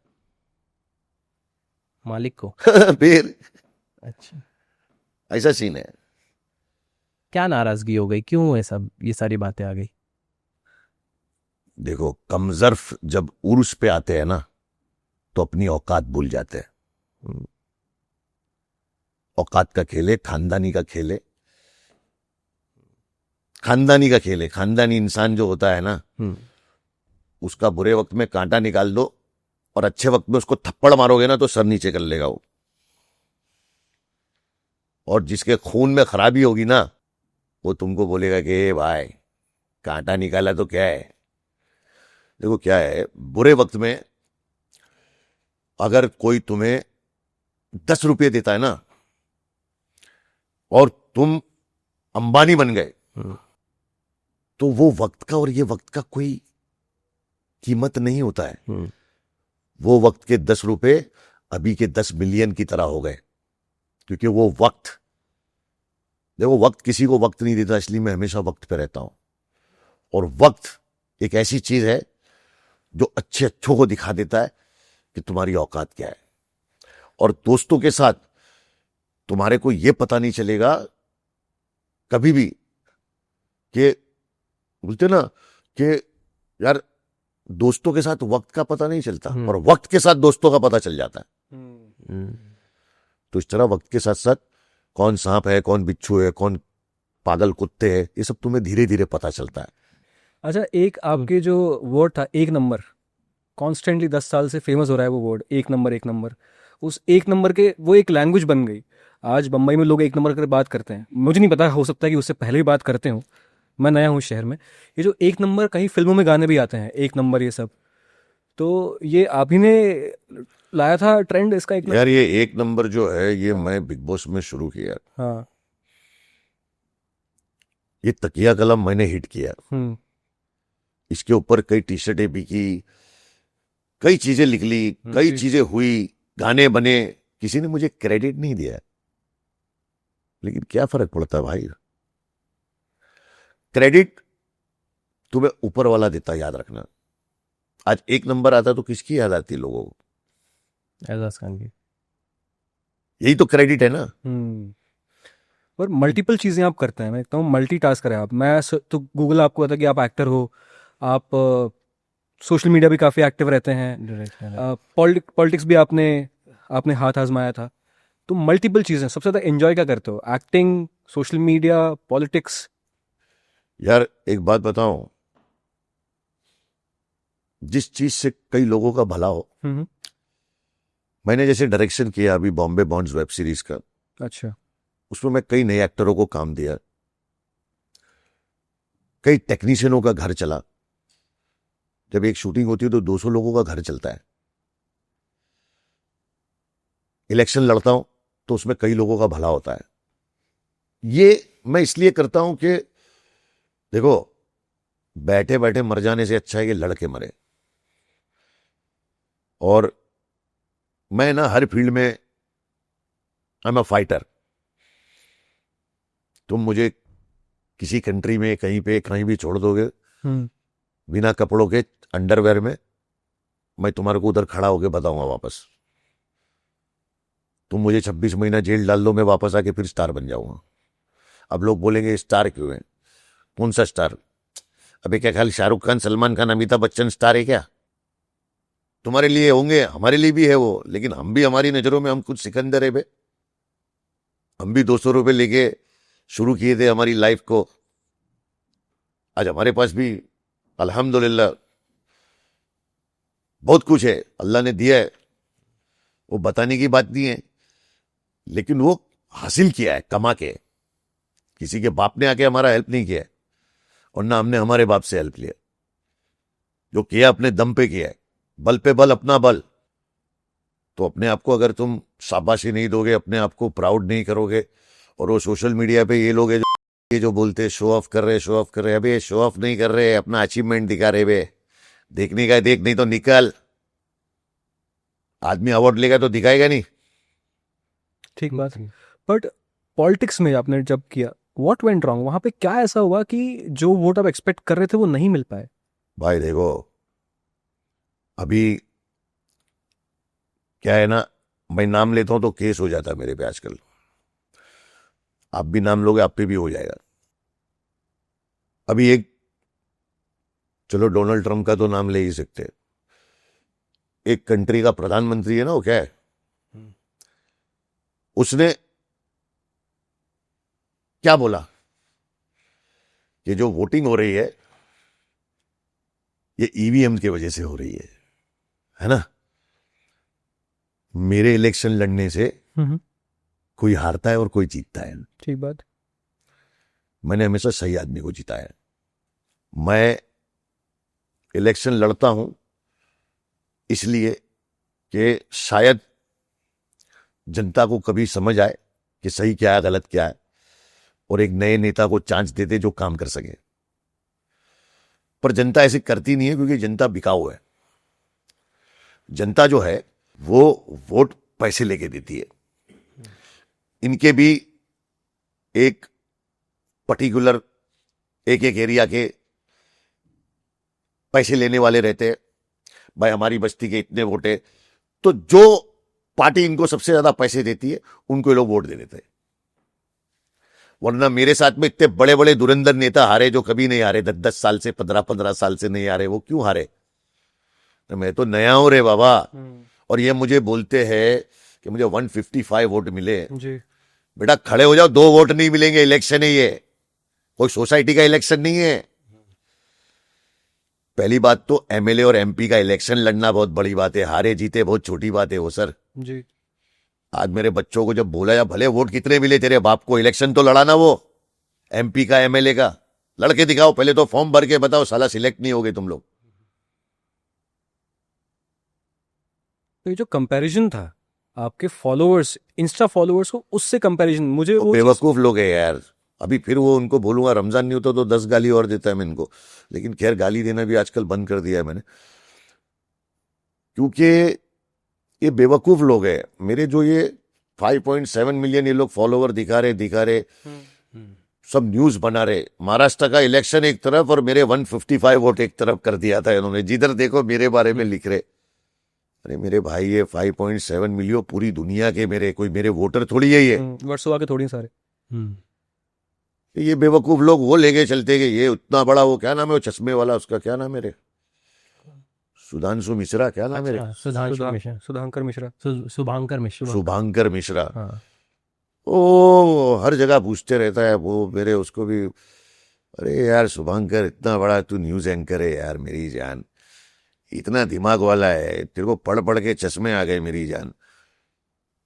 मालिक को। फिर अच्छा, ऐसा सीन है। क्या नाराजगी हो गई, क्यों ये सब ये सारी बातें आ गई? देखो, कमजर्फ जब उर्स पे आते हैं ना तो अपनी औकात भूल जाते हैं। औकात का खेल है, खानदानी का खेल है, खानदानी का खेल है। खानदानी इंसान जो होता है ना, उसका बुरे वक्त में कांटा निकाल दो और अच्छे वक्त में उसको थप्पड़ मारोगे ना तो सर नीचे कर लेगा वो। और जिसके खून में खराबी होगी ना, वो तुमको बोलेगा कि ए भाई कांटा निकाला तो क्या है। देखो क्या है, बुरे वक्त में अगर कोई तुम्हें 10 रुपये देता है ना और तुम अंबानी बन गए, तो वो वक्त का और ये वक्त का कोई कीमत नहीं होता है। वो वक्त के 10 रुपए अभी के 10 मिलियन की तरह हो गए, क्योंकि वो वक्त, देखो वक्त किसी को वक्त नहीं देता, इसलिए मैं हमेशा वक्त पे रहता हूं। और वक्त एक ऐसी चीज है जो अच्छे अच्छों को दिखा देता है कि तुम्हारी औकात क्या है। और दोस्तों के साथ तुम्हारे को यह पता नहीं चलेगा कभी भी कि, बोलते ना कि यार दोस्तों के साथ वक्त का पता नहीं चलता, और वक्त के साथ दोस्तों का पता चल जाता है। तो इस तरह वक्त के साथ साथ कौन सांप है, कौन बिच्छू है, कौन पागल कुत्ते है, ये सब तुम्हें धीरे धीरे पता चलता है। अच्छा, एक आपके जो वर्ड था, एक नंबर, कॉन्स्टेंटली 10 साल से फेमस हो रहा है वो वर्ड, एक नंबर एक नंबर। उस एक नंबर के वो एक लैंग्वेज बन गई। आज बम्बई में लोग एक नंबर कर बात करते हैं, मुझे नहीं पता, हो सकता है कि उससे पहले भी बात करते हो, मैं नया हूँ शहर में। ये जो एक नंबर, कहीं फिल्मों में गाने भी आते हैं एक नंबर, ये सब, तो ये आप ही ने लाया था ट्रेंड इसका? एक यार ये एक नंबर जो है, ये मैं बिग बॉस में शुरू किया। हाँ। ये तकिया कलम मैंने हिट किया, इसके ऊपर कई टी शर्टें बिकी, कई चीजें लिख ली, कई चीजें हुई, गाने बने, किसी ने मुझे क्रेडिट नहीं दिया। लेकिन क्या फर्क पड़ता है भाई, क्रेडिट तुम्हें ऊपर वाला देता, याद रखना। आज एक नंबर आता तो किसकी याद आती है लोगों को? एजाज खान की। यही तो क्रेडिट है ना। और मल्टीपल चीज़ें आप करते हैं, मैं कहता हूँ मल्टी टास्कर है आप। मैं तो गूगल आपको पता कि आप एक्टर हो, आप सोशल मीडिया भी काफ़ी एक्टिव रहते हैं, पॉलिटिक्स भी आपने हाथ आजमाया था। तो मल्टीपल चीज़ें, सबसे ज़्यादा एंजॉय क्या करते हो? Acting, social media, politics? यार एक बात बताऊं, जिस चीज से कई लोगों का भला हो, मैंने जैसे डायरेक्शन किया अभी बॉम्बे बॉन्ड्स वेब सीरीज का, अच्छा, उसमें मैं कई नए एक्टरों को काम दिया, कई टेक्नीशियनों का घर चला। जब एक शूटिंग होती है तो 200 लोगों का घर चलता है। इलेक्शन लड़ता हूं तो उसमें कई लोगों का भला होता है। ये मैं इसलिए करता हूं कि देखो, बैठे बैठे मर जाने से अच्छा है कि लड़के मरे। और मैं ना हर फील्ड में आई एम अ फाइटर। तुम मुझे किसी कंट्री में कहीं पे कहीं भी छोड़ दोगे बिना कपड़ों के, अंडरवेयर में, मैं तुम्हारे को उधर खड़ा होके बताऊंगा वापस। तुम मुझे 26 महीना जेल डाल दो, मैं वापस आके फिर स्टार बन जाऊंगा। अब लोग बोलेंगे स्टार क्यों है? कौन सा स्टार? अबे क्या ख्याल शाहरुख खान, सलमान खान, अमिताभ बच्चन स्टार है क्या? तुम्हारे लिए होंगे, हमारे लिए भी है वो, लेकिन हम भी, हमारी नजरों में हम कुछ सिकंदर है बे। हम भी 200 रुपए लेके शुरू किए थे हमारी लाइफ को। आज हमारे पास भी अल्हम्दुलिल्लाह बहुत कुछ है अल्लाह ने दिया है, वो बताने की बात नहीं है, लेकिन वो हासिल किया है कमा के। किसी के बाप ने आके हमारा हेल्प नहीं किया है और ना हमने हमारे बाप से हेल्प लिया। जो किया अपने दम पे किया है, बल पे बल, अपना बल। तो अपने आप को अगर तुम शाबाशी नहीं दोगे, अपने आप को प्राउड नहीं करोगे, और वो सोशल मीडिया पे ये लोग ये जो बोलते हैं शो ऑफ कर रहे, शो ऑफ कर रहे, अबे शो ऑफ नहीं कर रहे, अपना अचीवमेंट दिखा रहे। बे देखने का है देख, नहीं तो निकल। आदमी अवार्ड लेगा तो दिखाएगा नहीं। ठीक बात। बट पॉलिटिक्स में आपने जब किया, व्हाट वेंट रॉन्ग? वहां पे क्या ऐसा हुआ कि जो वोट आप एक्सपेक्ट कर रहे थे वो नहीं मिल पाए? भाई देखो, अभी क्या है ना, मैं नाम लेता हूं तो केस हो जाता है मेरे पे आजकल। आप भी नाम लोगे, आप पे भी हो जाएगा। अभी एक, चलो डोनाल्ड ट्रंप का तो नाम ले ही सकते। एक कंट्री का प्रधानमंत्री है ना, वो क्या है, उसने क्या बोला कि जो वोटिंग हो रही है ये ईवीएम की वजह से हो रही है ना। मेरे इलेक्शन लड़ने से कोई हारता है और कोई जीतता है। ठीक बात। मैंने हमेशा सही आदमी को जिताया। मैं इलेक्शन लड़ता हूं इसलिए कि शायद जनता को कभी समझ आए कि सही क्या है, गलत क्या है, और एक नए नेता को चांस देते जो काम कर सके। पर जनता ऐसे करती नहीं है, क्योंकि जनता बिकाऊ है। जनता जो है वो वोट पैसे लेके देती है। इनके भी एक पर्टिकुलर एक एरिया के पैसे लेने वाले रहते हैं। भाई हमारी बस्ती के इतने वोट है, तो जो पार्टी इनको सबसे ज्यादा पैसे देती है उनको ये लोग वोट दे देते हैं। वरना मेरे साथ में इतने बड़े बड़े धुरंधर नेता हारे जो कभी नहीं हारे, 10-10 साल से, 15-15 साल से नहीं हारे। वो क्यों हारे? तो मैं तो नया हूं रे बाबा। और ये मुझे बोलते हैं कि मुझे 155 वोट मिले जी। बेटा खड़े हो जाओ, 2 वोट नहीं मिलेंगे। इलेक्शन है ये, कोई सोसाइटी का इलेक्शन नहीं है। पहली बात तो एमएलए और एमपी का इलेक्शन लड़ना बहुत बड़ी बात है, हारे जीते बहुत छोटी बात है वो सर जी। आज मेरे बच्चों को जब बोला, या भले वोट कितने मिले तेरे बाप को, इलेक्शन तो लड़ाना, वो एमपी का एमएलए का लड़के दिखाओ, पहले तो फॉर्म भर के बताओ, साला सिलेक्ट नहीं होगे तुम लोग। तो ये जो कंपैरिजन था आपके फॉलोअर्स, इंस्टा फॉलोअर्स को, उससे कंपैरिजन, मुझे वो बेवकूफ लोग है यार। अभी फिर वो उनको बोलूंगा, रमजान नहीं होता तो 10 गाली और देता है मैं इनको, लेकिन खैर गाली देना भी आजकल बंद कर दिया है मैंने, क्योंकि ये बेवकूफ लोग हैं। मेरे जो ये 5.7 मिलियन ये लोग फॉलोवर दिखा रहे सब न्यूज बना रहे। महाराष्ट्र का इलेक्शन एक तरफ और मेरे 155 वोट एक तरफ कर दिया था इन्होंने, जिधर देखो मेरे बारे में लिख रहे। अरे मेरे भाई, ये 5.7 मिलियन पूरी दुनिया के मेरे, कोई मेरे वोटर थोड़ी है ये। वर्षों आके थोड़ी सारे। ये बेवकूफ लोग वो लेके चलते कि ये उतना बड़ा, वो क्या नाम है वो चश्मे वाला, उसका क्या नाम है रे, सुधांशु मिश्रा, क्या नाम है रे? सुधांकर मिश्रा। शुभांकर मिश्रा। हाँ। ओ हर जगह पूछते रहता है वो मेरे, उसको भी। अरे यार शुभांकर, इतना बड़ा तू न्यूज एंकर है यार, मेरी जान, इतना दिमाग वाला है, तेरे को पढ़ पढ़ के चश्मे आ गए मेरी जान।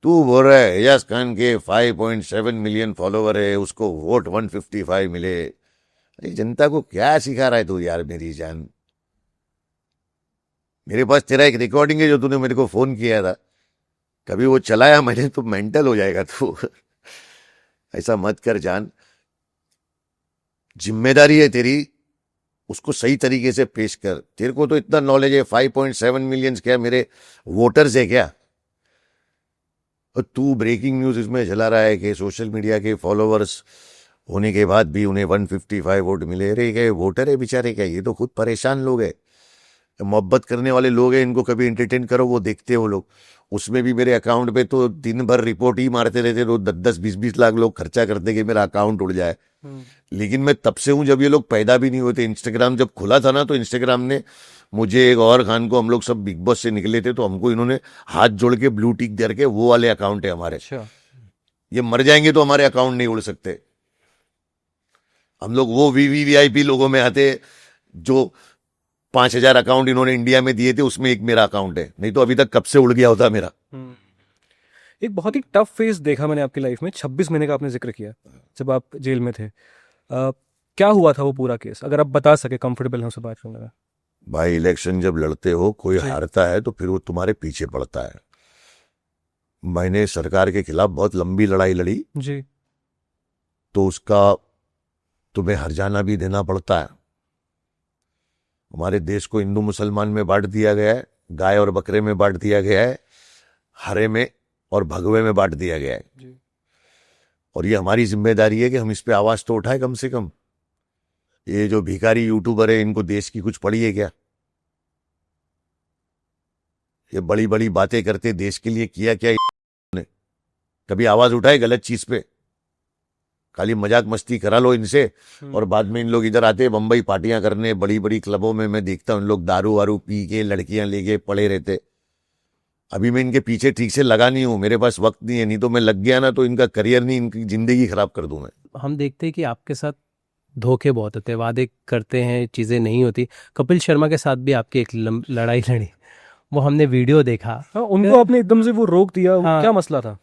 तू बोल रहा है एजाज खान के 5.7 मिलियन फॉलोवर है, उसको वोट 155 मिले। अरे जनता को क्या सिखा रहा है तू यार मेरी जान? मेरे पास तेरा एक रिकॉर्डिंग है जो तूने मेरे को फोन किया था, कभी वो चलाया मैंने तो मेंटल हो जाएगा तू। ऐसा मत कर जान, जिम्मेदारी है तेरी, उसको सही तरीके से पेश कर। तेरे को तो इतना नॉलेज है, 5.7 मिलियन क्या मेरे वोटर्स है क्या? और तू ब्रेकिंग न्यूज इसमें चला रहा है कि सोशल मीडिया के फॉलोवर्स होने के बाद भी उन्हें 155 वोट मिले। अरे क्या वोटर है बेचारे क्या? ये तो खुद परेशान लोग हैं, मोहब्बत करने वाले लोग हैं, इनको कभी एंटरटेन करो वो देखते हो लोग। उसमें भी मेरे अकाउंट पे तो दिन भर रिपोर्ट ही मारते रहते, तो 10-10, 20-20 लाख लोग खर्चा करते कि मेरा अकाउंट उड़ जाए। लेकिन मैं तब से हूं जब ये लोग पैदा भी नहीं होते। इंस्टाग्राम जब खुला था ना, तो इंस्टाग्राम ने मुझे, एक और खान को, हम लोग सब बिग बॉस से निकले थे, तो हमको इन्होंने हाथ जोड़ के ब्लू टिक दे के, वो वाले अकाउंट है हमारे। ये मर जाएंगे तो हमारे अकाउंट नहीं उड़ सकते। हम लोग वो वीवीवीआईपी लोगों में आते जो 5,000 अकाउंट इन्होंने इंडिया में दिए थे, उसमें एक मेरा अकाउंट है, नहीं तो अभी तक कब से उड़ गया होता मेरा। एक बहुत ही टफ फेज देखा मैंने आपकी लाइफ में। 26 महीने का आपने जिक्र किया जब आप जेल में थे। क्या हुआ था वो पूरा केस, अगर आप बता सके, कंफर्टेबल हैं उससे बात करने में। भाई इलेक्शन जब लड़ते हो, कोई जी। हारता है तो फिर वो तुम्हारे पीछे पड़ता है। मैंने सरकार के खिलाफ बहुत लंबी लड़ाई लड़ी, जी। तो उसका तुम्हें हर्जाना भी देना पड़ता है। हमारे देश को हिंदू मुसलमान में बांट दिया गया है, गाय और बकरे में बांट दिया गया है, हरे में और भगवे में बांट दिया गया है। जी। और ये हमारी जिम्मेदारी है कि हम इस पे आवाज तो उठाए कम से कम। ये जो भिखारी यूट्यूबर है, इनको देश की कुछ पड़ी है क्या? ये बड़ी बड़ी बातें करते, देश के लिए किया क्या इन्होंने? कभी आवाज उठाए गलत चीज पे? खाली मजाक मस्ती करा लो इनसे, और बाद में इन लोग इधर आते बम्बई पार्टियां करने, बड़ी बड़ी क्लबों में मैं देखता हूं इन लोग दारू वारू पी के लड़कियां लेके पड़े रहते। अभी मैं इनके पीछे ठीक से लगा नहीं हूं, मेरे पास वक्त नहीं है, नहीं तो मैं लग गया ना तो इनका करियर नहीं, इनकी जिंदगी खराब कर दूं मैं। हम देखते हैं कि आपके साथ धोखे बहुत होते हैं, वादे करते हैं, चीज़ें नहीं होती। कपिल शर्मा के साथ भी आपकी एक लड़ाई लड़ी, वो हमने वीडियो देखा। हाँ, उनको आपने एकदम से वो रोक दिया। हाँ। क्या मसला था?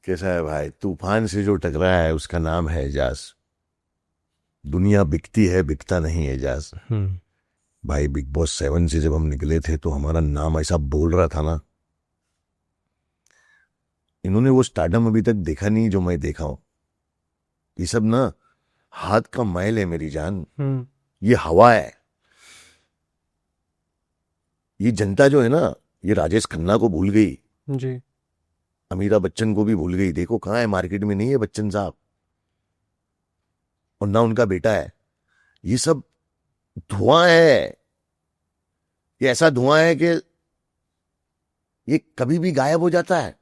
कैसा है भाई, तूफान से जो टकराया है उसका नाम है एजाज। दुनिया बिकती है, बिकता नहीं एजाज। भाई बिग बॉस 7 से जब हम निकले थे तो हमारा नाम ऐसा बोल रहा था ना, इन्होंने वो स्टारडम अभी तक देखा नहीं जो मैं देखा हूं। ये सब ना हाथ का मैल है मेरी जान, ये हवा है। ये जनता जो है ना, ये राजेश खन्ना को भूल गई, जी। अमिताभ बच्चन को भी भूल गई। देखो कहाँ है, मार्केट में नहीं है बच्चन साहब, और ना उनका बेटा है। ये सब धुआं है, ये ऐसा धुआं है कि ये कभी भी गायब हो जाता है।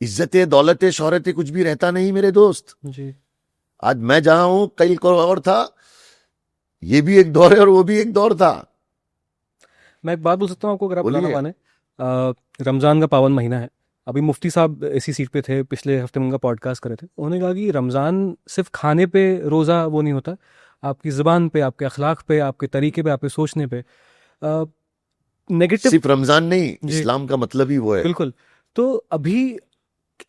इज्जतें, दौलतें, शोहरतें कुछ भी रहता नहीं मेरे दोस्त। जी। आज मैं जहां हूं, कल को और था। ये भी एक दौर है और वो भी एक दौर था। मैं एक बात बोल सकता हूँ आपको, अगर आप बोलिए। बुलाना माने। रमज़ान का पावन महीना है। अभी मुफ्ती साहब इसी सीट पे थे, पिछले हफ्ते में उनका पॉडकास्ट करे थे। उन्होंने कहा कि रमज़ान सिर्फ खाने पे रोज़ा वो नहीं होता, आपकी ज़ुबान पे, आपके अखलाक पे, आपके तरीके पे, आपके सोचने पे। नेगेटिव सिर्फ रमजान नहीं, जी। इस्लाम का मतलब ही वो है। बिल्कुल। तो अभी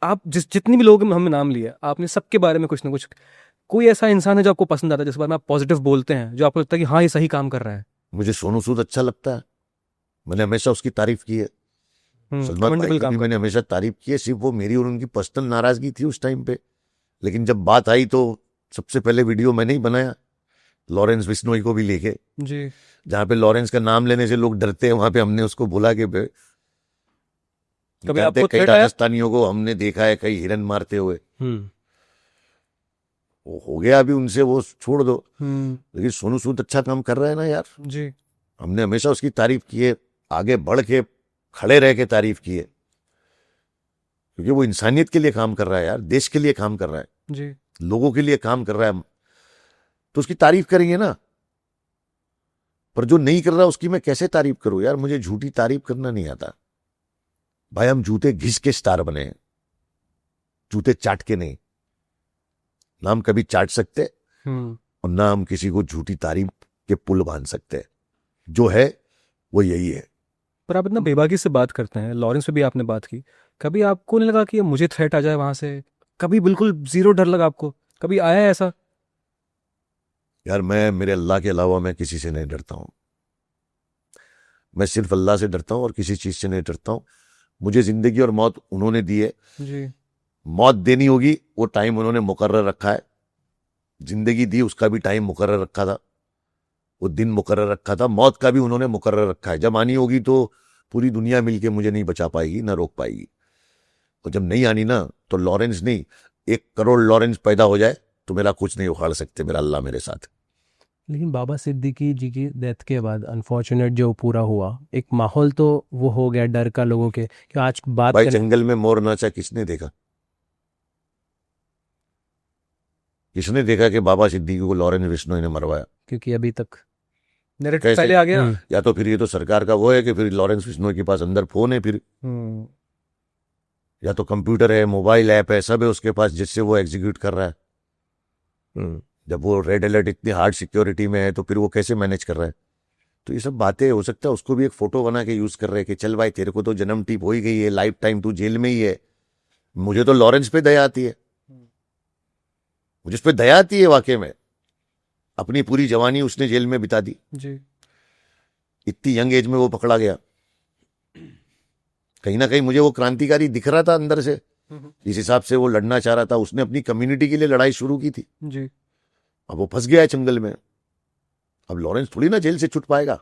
आप जितनी भी लोग हमने नाम लिया, आपने सबके बारे में कुछ ना कुछ, कोई ऐसा इंसान है जो आपको पसंद आता है, जिसके बारे में आप पॉजिटिव बोलते हैं, जो आपको लगता है कि हाँ ये सही काम कर रहा है? मुझे सोनू सूद अच्छा लगता है, मैंने हमेशा उसकी तारीफ की है। सलमान भाई commendable की काम भी कर मैंने हमेशा तारीफ की है। सिर्फ वो मेरी और उनकी पर्सनल नाराजगी थी उस टाइम पे, लेकिन जब बात आई तो सबसे पहले वीडियो मैंने ही बनाया, लॉरेंस बिश्नोई को भी लेके। जी। जहां पे लॉरेंस का नाम लेने से लोग डरते हैं, वहां पे हमने उसको बोला कि कभी आपको कई थ्रेट आया? राजस्थानियों को हमने देखा है कई हिरन मारते हुए। वो हो गया, अभी उनसे वो छोड़ दो। लेकिन सोनू सूद अच्छा काम कर रहा है ना यार, जी। हमने हमेशा उसकी तारीफ की है, आगे बढ़ के खड़े रह के तारीफ की है, क्योंकि वो इंसानियत के लिए काम कर रहा है यार, देश के लिए काम कर रहा है, जी। लोगों के लिए काम कर रहा है, तो उसकी तारीफ करेंगे ना। पर जो नहीं कर रहा उसकी मैं कैसे तारीफ करूं यार? मुझे झूठी तारीफ करना नहीं आता भाई। हम जूते घिस के स्टार बने हैं, जूते चाट के नहीं। ना हम कभी चाट सकते और ना हम किसी को झूठी तारीफ के पुल बांध सकते। जो है वो यही है। पर आप इतना बेबाकी से बात करते हैं, लॉरेंस पे भी आपने बात की, कभी आपको नहीं लगा कि ये मुझे थ्रेट आ जाए वहां से? कभी बिल्कुल जीरो डर लगा आपको? कभी आया है ऐसा? यार मैं, मेरे अल्लाह के अलावा मैं किसी से नहीं डरता हूं। मैं सिर्फ अल्लाह से डरता हूं और किसी चीज से नहीं डरता हूं। मुझे जिंदगी और मौत उन्होंने दी है। जी। मौत देनी होगी, वो टाइम उन्होंने मुकर्रर रखा है। जिंदगी दी, उसका भी टाइम मुकर्रर रखा था, वो दिन मुकर्रर रखा था। मौत का भी उन्होंने मुकर्रर रखा है। जब आनी होगी तो पूरी दुनिया मिलके मुझे नहीं बचा पाएगी, ना रोक पाएगी। और जब नहीं आनी ना, तो लॉरेंस नहीं, 1 करोड़ लॉरेंस पैदा हो जाए तो मेरा कुछ नहीं उखाड़ सकते, मेरा अल्लाह मेरे साथ। लेकिन बाबा सिद्दीकी जी की डेथ के बाद अनफॉर्चुनेट जो पूरा हुआ, एक माहौल तो वो हो गया डर का लोगों के कि आज बात भाई जंगल में मोर नाचा किसने देखा? किसने देखा कि बाबा सिद्दीकी को लॉरेंस बिश्नोई ने मरवाया? क्योंकि अभी तक नैरेटिव कैसे? पहले आ गया। या तो फिर ये तो सरकार का वो है कि फिर लॉरेंस बिश्नोई के पास अंदर फोन है, फिर या तो कंप्यूटर है, मोबाइल ऐप है, सब है उसके पास, जिससे वो एग्जीक्यूट कर रहा है। जब वो रेड अलर्ट इतनी हार्ड सिक्योरिटी में है तो फिर वो कैसे मैनेज कर रहा है? तो ये सब बातें, हो सकता है उसको भी एक फोटो बना के यूज कर रहे हैं कि चल भाई तेरे को तो जन्म टीप हो ही गई है, लाइफ टाइम तू जेल में ही है। मुझे तो लॉरेंस पे दया आती है, मुझे उस पर दया आती है वाकई में। अपनी पूरी जवानी उसने जेल में बिता दी, जी इतनी यंग एज में वो पकड़ा गया। कहीं ना कहीं मुझे वो क्रांतिकारी दिख रहा था अंदर से, इस हिसाब से वो लड़ना चाह रहा था। उसने अपनी कम्युनिटी के लिए लड़ाई शुरू की थी, जी अब वो फंस गया है जंगल में। अब लॉरेंस थोड़ी ना जेल से छूट पाएगा।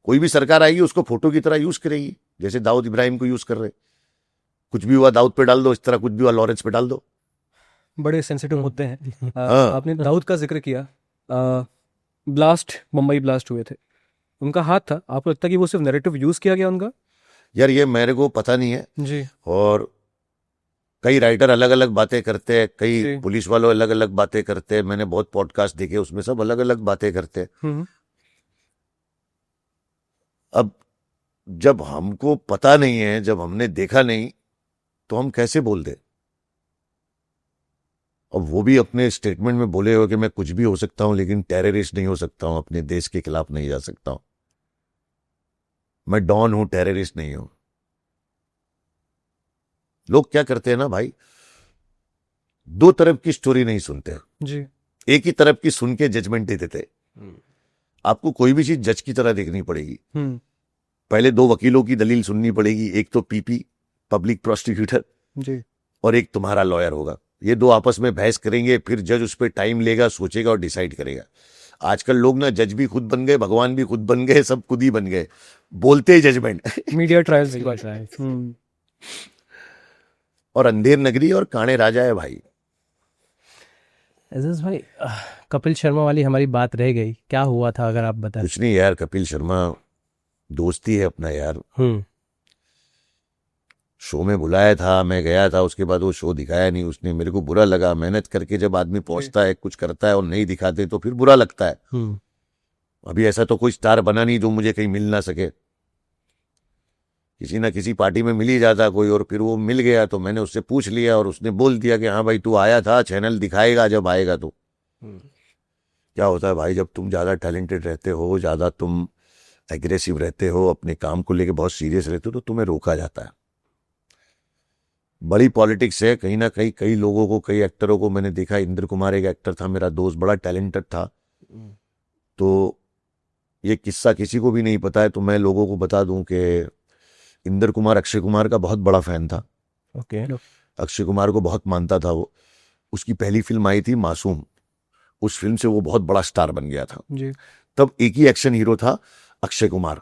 कोई भी सरकार आएगी उसको फोटो की तरह यूज करेगी, जैसे दाऊद इब्राहिम को यूज कर रहे। कुछ भी हुआ दाऊद पे डाल दो, इस तरह कुछ भी हुआ लॉरेंस पे डाल दो। बड़े सेंसिटिव मुद्दे हैं। हाँ। आपने दाऊद का जिक्र किया। ब्लास्ट, मुंबई ब्लास्ट हुए थे, उनका हाथ था। आपको लगता है कि वो सिर्फ नैरेटिव यूज किया गया उनका? यार ये मेरे को पता नहीं है, जी और कई राइटर अलग अलग बातें करते हैं, कई जी। पुलिस वालों अलग अलग बातें करते हैं। मैंने बहुत पॉडकास्ट देखे, उसमें सब अलग अलग बातें करते हैं। हम्म अब जब हमको पता नहीं है, जब हमने देखा नहीं, तो हम कैसे बोल दें? अब वो भी अपने स्टेटमेंट में बोले हो कि मैं कुछ भी हो सकता हूं लेकिन टेररिस्ट नहीं हो सकता हूं, अपने देश के खिलाफ नहीं जा सकता हूं, मैं डॉन हूं, टेररिस्ट नहीं हूं। लोग क्या करते हैं ना भाई, दो तरफ की स्टोरी नहीं सुनते, जी एक ही तरफ की सुन के जजमेंट दे देते। आपको कोई भी चीज जज की तरह देखनी पड़ेगी। पहले दो वकीलों की दलील सुननी पड़ेगी, एक तो पीपी पब्लिक प्रोसिक्यूटर जी और एक तुम्हारा लॉयर होगा। ये दो आपस में बहस करेंगे, फिर जज उस पर टाइम लेगा, सोचेगा और डिसाइड करेगा। आजकल लोग ना जज भी खुद बन गए, भगवान भी खुद बन गए, सब खुद ही बन गए, बोलते ही जजमेंट। मीडिया ट्रायल्स की बात है। और अंधेर नगरी और काणे राजा है भाई। एजाज भाई, कपिल शर्मा वाली हमारी बात रह गई, क्या हुआ था अगर आप बताएं? कुछ नहीं यार, कपिल शर्मा दोस्ती है अपना यार। शो में बुलाया था, मैं गया था, उसके बाद वो शो दिखाया नहीं उसने, मेरे को बुरा लगा। मेहनत करके जब आदमी पहुंचता है, कुछ करता है और नहीं दिखाते तो फिर बुरा लगता है। अभी ऐसा तो कोई स्टार बना नहीं जो मुझे कहीं मिल ना सके, किसी ना किसी पार्टी में मिल ही जाता कोई, और फिर वो मिल गया तो मैंने उससे पूछ लिया और उसने बोल दिया कि हाँ भाई तू आया था, चैनल दिखाएगा जब आएगा तो। क्या होता है भाई, जब तुम ज्यादा टैलेंटेड रहते हो, ज्यादा तुम एग्रेसिव रहते हो, अपने काम को लेके बहुत सीरियस रहते हो, तो तुम्हें रोका जाता है। बड़ी पॉलिटिक्स है कहीं ना कहीं। कई लोगों को, कई एक्टरों को मैंने देखा, इंद्र कुमार एक एक्टर था मेरा दोस्त, बड़ा टैलेंटेड था। तो ये किस्सा किसी को भी नहीं पता है तो मैं लोगों को बता दूं कि इंद्र कुमार अक्षय कुमार का बहुत बड़ा फैन था। ओके। अक्षय कुमार को बहुत मानता था वो। उसकी पहली फिल्म आई थी मासूम, उस फिल्म से वो बहुत बड़ा स्टार बन गया था। जी तब एक ही एक्शन हीरो था, अक्षय कुमार।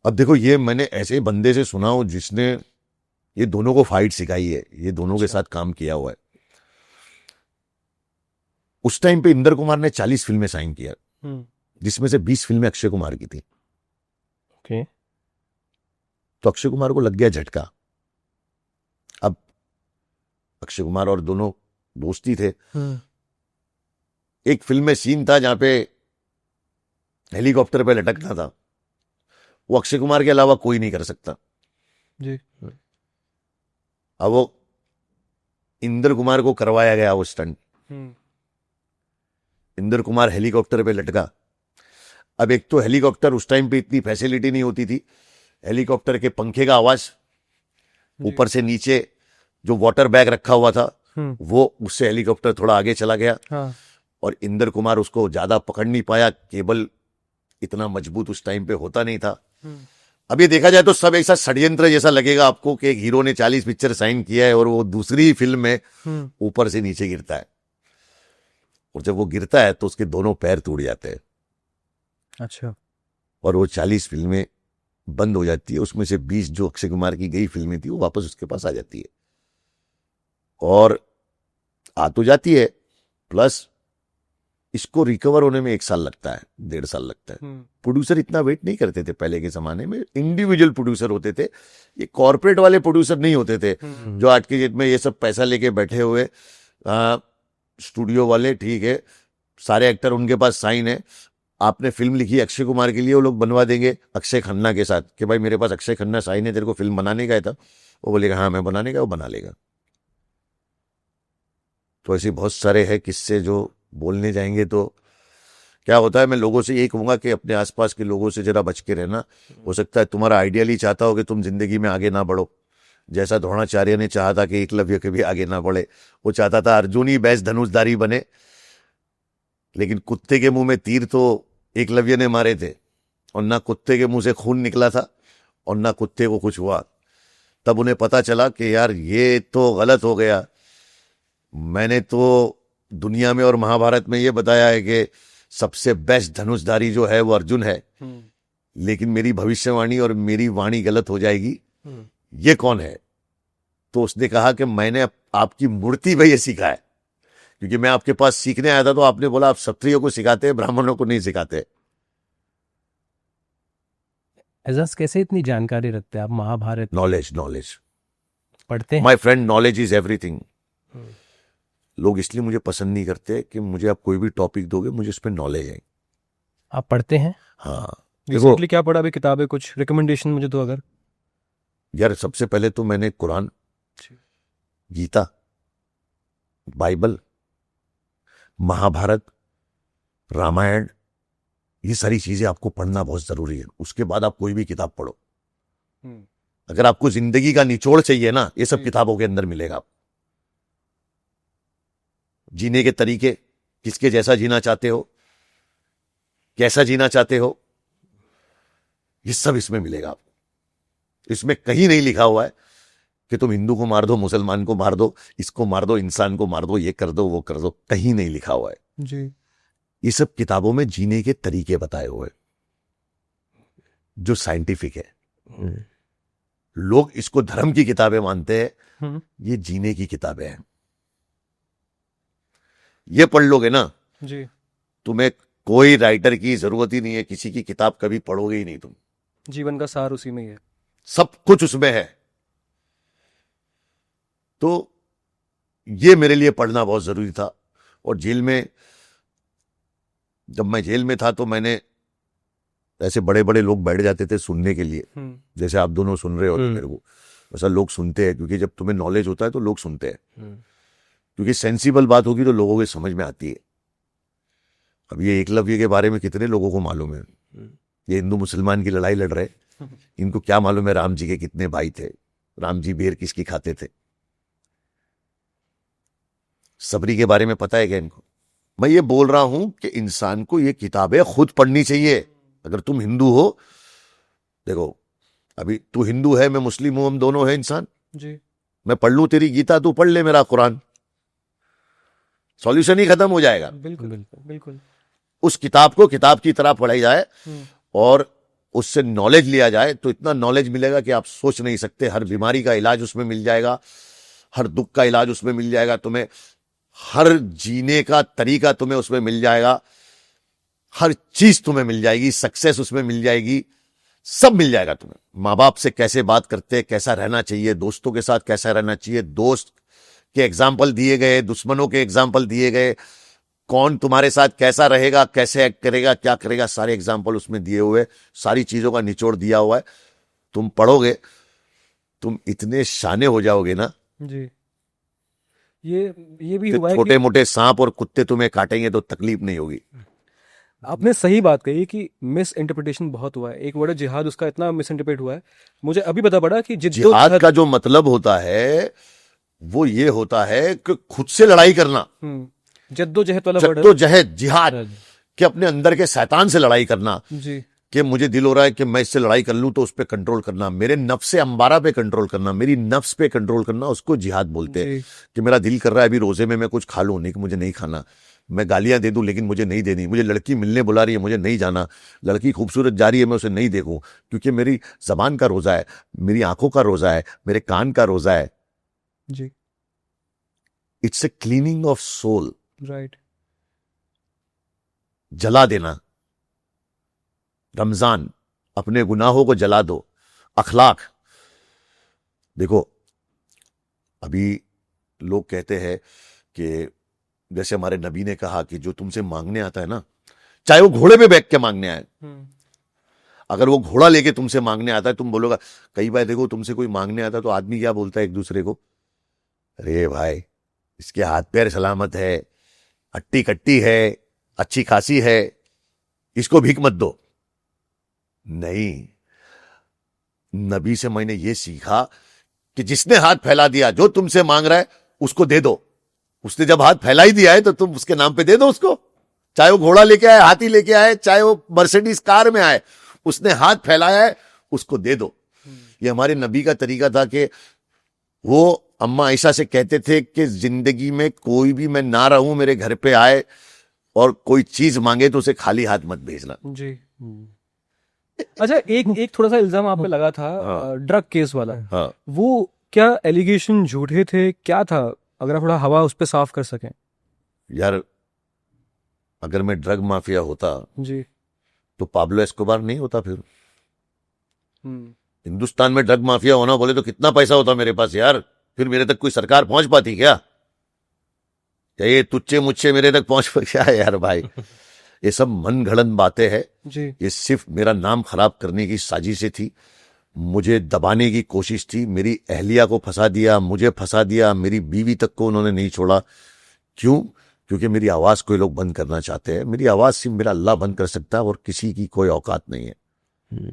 अब देखो, ये मैंने ऐसे बंदे से सुना हो जिसने ये दोनों को फाइट सिखाई है, ये दोनों के साथ काम किया हुआ है। उस टाइम पे इंद्र कुमार ने 40 फिल्में साइन किया, जिसमें से 20 फिल्में अक्षय कुमार की थी। ओके। तो अक्षय कुमार को लग गया झटका। अब अक्षय कुमार और दोनों दोस्ती थे। एक फिल्म में सीन था जहां पे हेलीकॉप्टर पे लटकना था, वो अक्षय कुमार के अलावा कोई नहीं कर सकता। जी अब वो इंद्र कुमार को करवाया गया वो स्टंट। इंद्र कुमार हेलीकॉप्टर पे लटका। अब एक तो हेलीकॉप्टर, उस टाइम पे इतनी फैसिलिटी नहीं होती थी, हेलीकॉप्टर के पंखे का आवाज, ऊपर से नीचे जो वाटर बैग रखा हुआ था वो, उससे हेलीकॉप्टर थोड़ा आगे चला गया। हाँ और इंद्र कुमार उसको ज्यादा पकड़ नहीं पाया, केबल इतना मजबूत उस टाइम पे होता नहीं था। अब ये देखा जाए तो सब ऐसा षड्यंत्र जैसा लगेगा आपको कि एक हीरो ने 40 पिक्चर साइन किया है और वो दूसरी फिल्म में ऊपर से नीचे गिरता है, और जब वो गिरता है तो उसके दोनों पैर टूट जाते हैं। अच्छा। और वो 40 फिल्में बंद हो जाती है, उसमें से 20 जो अक्षय कुमार की गई फिल्में थी वो वापस उसके पास आ जाती है। और आ तो जाती है, प्लस इसको रिकवर होने में 1 साल लगता है, 1.5 साल लगता है। प्रोड्यूसर इतना वेट नहीं करते थे पहले के जमाने में, इंडिविजुअल प्रोड्यूसर होते थे, ये कॉर्पोरेट वाले प्रोड्यूसर नहीं होते थे जो आज के डेट में ये सब पैसा लेके बैठे हुए स्टूडियो वाले। ठीक है, सारे एक्टर उनके पास साइन है, आपने फिल्म लिखी अक्षय कुमार के लिए, वो लोग बनवा देंगे अक्षय खन्ना के साथ कि भाई मेरे पास अक्षय खन्ना साइन है, तेरे को फिल्म बनाने का है था, वो बोलेगा हाँ मैं बनाने का, वो बना लेगा। तो ऐसे बहुत सारे हैं किस्से जो बोलने जाएंगे तो क्या होता है, मैं लोगों से यही कहूंगा कि अपने आसपास के लोगों से जरा बच के रहना। हो सकता है तुम्हारा आइडियल ही चाहता हो कि तुम जिंदगी में आगे ना बढ़ो, जैसा द्रोणाचार्य ने चाहा था कि एकलव्य कभी आगे ना बढ़े। वो चाहता था अर्जुन ही बेस्ट धनुषधारी बने, लेकिन कुत्ते के मुंह में तीर तो एकलव्य ने मारे थे, और ना कुत्ते के मुंह से खून निकला था और ना कुत्ते को कुछ हुआ। तब उन्हें पता चला कि यार ये तो गलत हो गया। मैंने तो दुनिया में और महाभारत में ये बताया है कि सबसे बेस्ट धनुषधारी जो है वो अर्जुन है, लेकिन मेरी भविष्यवाणी और मेरी वाणी गलत हो जाएगी, ये कौन है? तो उसने कहा कि मैंने आपकी मूर्ति में ये सीखा है, क्योंकि मैं आपके पास सीखने आया था तो आपने बोला आप क्षत्रियों को सिखाते हैं, ब्राह्मणों को नहीं सिखाते। एजाज कैसे इतनी जानकारी रखते हैं आप? महाभारत नॉलेज पढ़ते हैं? My friend, knowledge is everything. लोग इसलिए मुझे पसंद नहीं करते कि मुझे आप कोई भी टॉपिक दोगे, मुझे उस पर नॉलेज है। आप पढ़ते हैं? हाँ, रिसेंटली क्या पढ़ा? अभी किताबें कुछ रिकमेंडेशन मुझे दो अगर। यार सबसे पहले तो मैंने कुरान, गीता, बाइबल, महाभारत, रामायण, ये सारी चीजें आपको पढ़ना बहुत जरूरी है। उसके बाद आप कोई भी किताब पढ़ो। अगर आपको जिंदगी का निचोड़ चाहिए ना, ये सब किताबों के अंदर मिलेगा। जीने के तरीके, किसके जैसा जीना चाहते हो, कैसा जीना चाहते हो, ये सब इसमें मिलेगा आपको। इसमें कहीं नहीं लिखा हुआ है कि तुम हिंदू को मार दो, मुसलमान को मार दो, इसको मार दो, इंसान को मार दो, ये कर दो, वो कर दो, कहीं नहीं लिखा हुआ है जी। ये सब किताबों में जीने के तरीके बताए हुए जो साइंटिफिक है। लोग इसको धर्म की किताबें मानते हैं, ये जीने की किताबें हैं। ये पढ़ लोगे ना जी, तुम्हें कोई राइटर की जरूरत ही नहीं है, किसी की किताब कभी पढ़ोगे ही नहीं तुम। जीवन का सार उसी में ही है। सब कुछ उसमें है। तो ये मेरे लिए पढ़ना बहुत जरूरी था। और जेल में, जब मैं जेल में था तो मैंने, ऐसे बड़े बड़े लोग बैठ जाते थे सुनने के लिए, जैसे आप दोनों सुन रहे हो मेरे को, वैसा लोग सुनते हैं, क्योंकि जब तुम्हें नॉलेज होता है तो लोग सुनते हैं, क्योंकि सेंसिबल बात होगी तो लोगों के समझ में आती है। अब ये एकलव्य के बारे में कितने लोगों को मालूम है? ये हिंदू मुसलमान की लड़ाई लड़ रहे, इनको क्या मालूम है राम जी के कितने भाई थे, राम जी बेर किसकी खाते थे? सबरी के बारे में पता है क्या इनको? मैं ये बोल रहा हूं कि इंसान को ये किताबें खुद पढ़नी चाहिए। अगर तुम हिंदू हो, देखो अभी तू हिंदू है, मैं मुस्लिम हूं, हम दोनों हैं इंसान जी। मैं पढ़ लूं तेरी गीता, तू पढ़ ले मेरा कुरान, सॉल्यूशन ही खत्म हो जाएगा। बिल्कुल बिल्कुल बिल्कुल। उस किताब को किताब की तरह पढ़ाई जाए और उससे नॉलेज लिया जाए तो इतना नॉलेज मिलेगा कि आप सोच नहीं सकते। हर बीमारी का इलाज उसमें मिल जाएगा, हर दुख का इलाज उसमें मिल जाएगा तुम्हें, हर जीने का तरीका तुम्हें उसमें मिल जाएगा, हर चीज तुम्हें मिल जाएगी, सक्सेस उसमें मिल जाएगी, सब मिल जाएगा तुम्हें। माँ बाप से कैसे बात करते, कैसा रहना चाहिए, दोस्तों के साथ कैसा रहना चाहिए, दोस्त के एग्जाम्पल दिए गए, दुश्मनों के एग्जाम्पल दिए गए, कौन तुम्हारे साथ कैसा रहेगा, कैसे एक्ट करेगा, क्या करेगा, सारे एग्जाम्पल उसमें दिए हुए, सारी चीजों का निचोड़ दिया हुआ है। तुम पढ़ोगे, तुम इतने शाने हो जाओगे ना जी। ये भी हुआ है छोटे मोटे सांप और कुत्ते तुम्हें काटेंगे तो तकलीफ नहीं होगी। आपने सही बात कही कि मिस इंटरप्रिटेशन बहुत हुआ है। एक वर्ड जिहाद, उसका इतना मिस इंटरप्रेट हुआ है, मुझे अभी पता पड़ा कि जिहाद का जो मतलब होता है वो ये होता है कि खुद से लड़ाई करना, जद्दोजहद वाला वर्ड है। जद्दोजहद, जिहाद, कि अपने अंदर के शैतान से लड़ाई करना जी। कि मुझे दिल हो रहा है कि मैं इससे लड़ाई कर लूं तो उस पर कंट्रोल करना, मेरे नफ्स अंबारा पे कंट्रोल करना, मेरी नफ्स पे कंट्रोल करना, उसको जिहाद बोलते हैं। कि मेरा दिल कर रहा है अभी रोजे में मैं कुछ खा लूं, नहीं कि मुझे नहीं खाना, मैं गालियां दे दूं लेकिन मुझे नहीं देनी, मुझे लड़की मिलने बुला रही है मुझे नहीं जाना, लड़की खूबसूरत जा रही है मैं उसे नहीं देखूं, क्योंकि मेरी जबान का रोजा है, मेरी आंखों का रोजा है, मेरे कान का रोजा है जी। It's a cleaning of soul. Right. जला देना, रमजान, अपने गुनाहों को जला दो, अखलाक। देखो अभी लोग कहते हैं कि जैसे हमारे नबी ने कहा कि जो तुमसे मांगने आता है ना, चाहे वो घोड़े पे बैठ के मांगने आए, अगर वो घोड़ा लेके तुमसे मांगने आता है, तुम बोलोगा, कई बार देखो तुमसे कोई मांगने आता है तो आदमी क्या बोलता है एक दूसरे को, अरे भाई इसके हाथ पैर सलामत है, हट्टी कट्टी है, अच्छी खासी है, इसको भीख मत दो। नहीं, नबी से मैंने ये सीखा कि जिसने हाथ फैला दिया, जो तुमसे मांग रहा है उसको दे दो। उसने जब हाथ फैला ही दिया है तो तुम उसके नाम पे दे दो उसको। चाहे वो घोड़ा लेके आए, हाथी लेके आए, चाहे वो मर्सिडीज कार में आए, उसने हाथ फैलाया है, उसको दे दो। ये हमारे नबी का तरीका था कि वो अम्मा आयशा से कहते थे कि जिंदगी में कोई भी मैं ना रहूं, मेरे घर पे आए और कोई चीज मांगे तो उसे खाली हाथ मत भेजना। जी। अच्छा, एक थोड़ा सा इल्जाम आप पे लगा था, ड्रग केस वाला। हाँ, वो क्या एलिगेशन झूठे थे, क्या था? अगर आप थोड़ा हवा उस पर साफ कर सकें। यार अगर मैं ड्रग माफिया होता जी। तो पाब्लो एस्कोबार नहीं होता। फिर हिंदुस्तान में ड्रग माफिया होना बोले तो कितना पैसा होता मेरे पास यार। फिर मेरे तक कोई सरकार पहुंच पाती क्या? ये तुच्चे मुच्चे मेरे तक पहुंच पर क्या है यार भाई? ये सब मन घड़ंत बातें हैं। जी। ये सिर्फ मेरा नाम खराब करने की साजिशें थी, मुझे दबाने की कोशिश थी। मेरी अहलिया को फंसा दिया, मुझे फंसा दिया, मेरी बीवी तक को उन्होंने नहीं छोड़ा। क्यों? क्योंकि मेरी आवाज को ये लोग बंद करना चाहते हैं। मेरी आवाज सिर्फ मेरा अल्लाह बंद कर सकता है और किसी की कोई औकात नहीं है।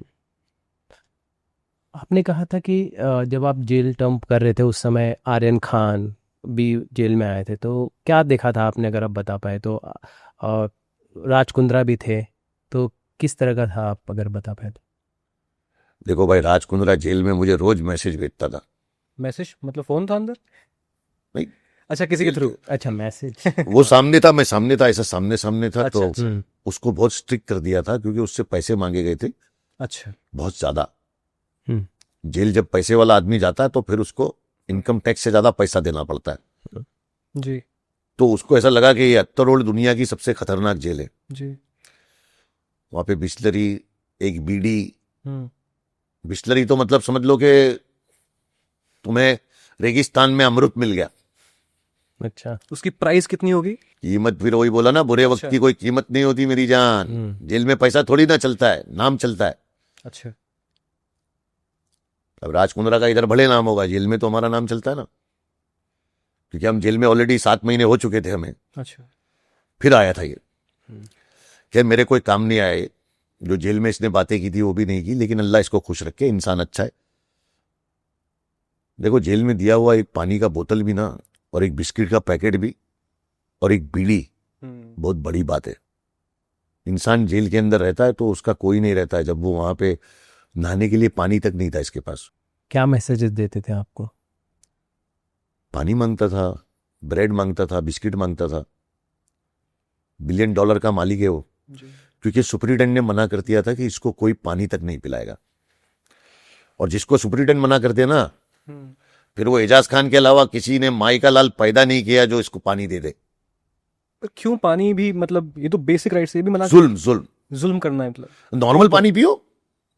आपने कहा था कि जब आप जेल टर्म कर रहे थे उस समय आर्यन खान भी जेल में आए थे, तो क्या देखा था आपने, अगर आप बता पाए तो? राज कुंद्रा भी थे, तो किस तरह का था, आप अगर बता पाए तो? देखो भाई, राज कुंद्रा जेल में मुझे रोज मैसेज भेजता था। मैसेज मतलब फोन था अंदर? नहीं, अच्छा, किसी के थ्रू। अच्छा, मैसेज। वो सामने था, मैं सामने था, ऐसा सामने सामने था। अच्छा, तो अच्छा। उसको बहुत स्ट्रिक्ट कर दिया था क्योंकि उससे पैसे मांगे गए थे अच्छा। बहुत ज्यादा। जेल जब पैसे वाला आदमी जाता है तो फिर उसको इनकम टैक्स से ज्यादा पैसा देना पड़ता है। जी। तो उसको ऐसा लगा कि ये अत्तरोड़ दुनिया की सबसे खतरनाक जेल है। जी। वहां पे बिस्लरी, एक बीड़ी। बिस्लरी तो मतलब समझ लो कि तुम्हें रेगिस्तान में अमृत मिल गया। अच्छा। उसकी प्राइस कितनी होगी? कीमत फिर वही बोला ना, बुरे वक्त की कोई कीमत नहीं होती मेरी जान। जेल में पैसा थोड़ी ना चलता है, नाम चलता है। अच्छा। अब राज कुंद्रा का इधर भले नाम होगा, जेल में तो हमारा नाम चलता है ना, क्योंकि हम जेल में ऑलरेडी 7 महीने हो चुके थे हमें। अच्छा। फिर आया था ये। खैर मेरे कोई काम नहीं आया ये। जो जेल में इसने बातें की थी वो भी नहीं की, लेकिन अल्लाह इसको खुश रखे, इंसान अच्छा है। देखो, जेल में दिया हुआ एक पानी का बोतल भी ना, और एक बिस्किट का पैकेट भी, और एक बीड़ी, बहुत बड़ी बात है। इंसान जेल के अंदर रहता है तो उसका कोई नहीं रहता है। जब वो वहां पे नहाने के लिए पानी तक नहीं था इसके पास। क्या मैसेजेस देते थे आपको? पानी मांगता था, ब्रेड मांगता था, बिस्किट मांगता था। $1 बिलियन का मालिक है वो। क्योंकि सुपरिटेंडेंट ने मना कर दिया था कि इसको कोई पानी तक नहीं पिलाएगा। और जिसको सुपरिटेंडेंट मना कर दिया ना, फिर वो एजाज खान के अलावा किसी ने माई का लाल पैदा नहीं किया जो इसको पानी दे दे। क्यों पानी भी? मतलब ये तो बेसिक राइट से ये भी मना। जुल्म करना है मतलब। नॉर्मल पानी पियो,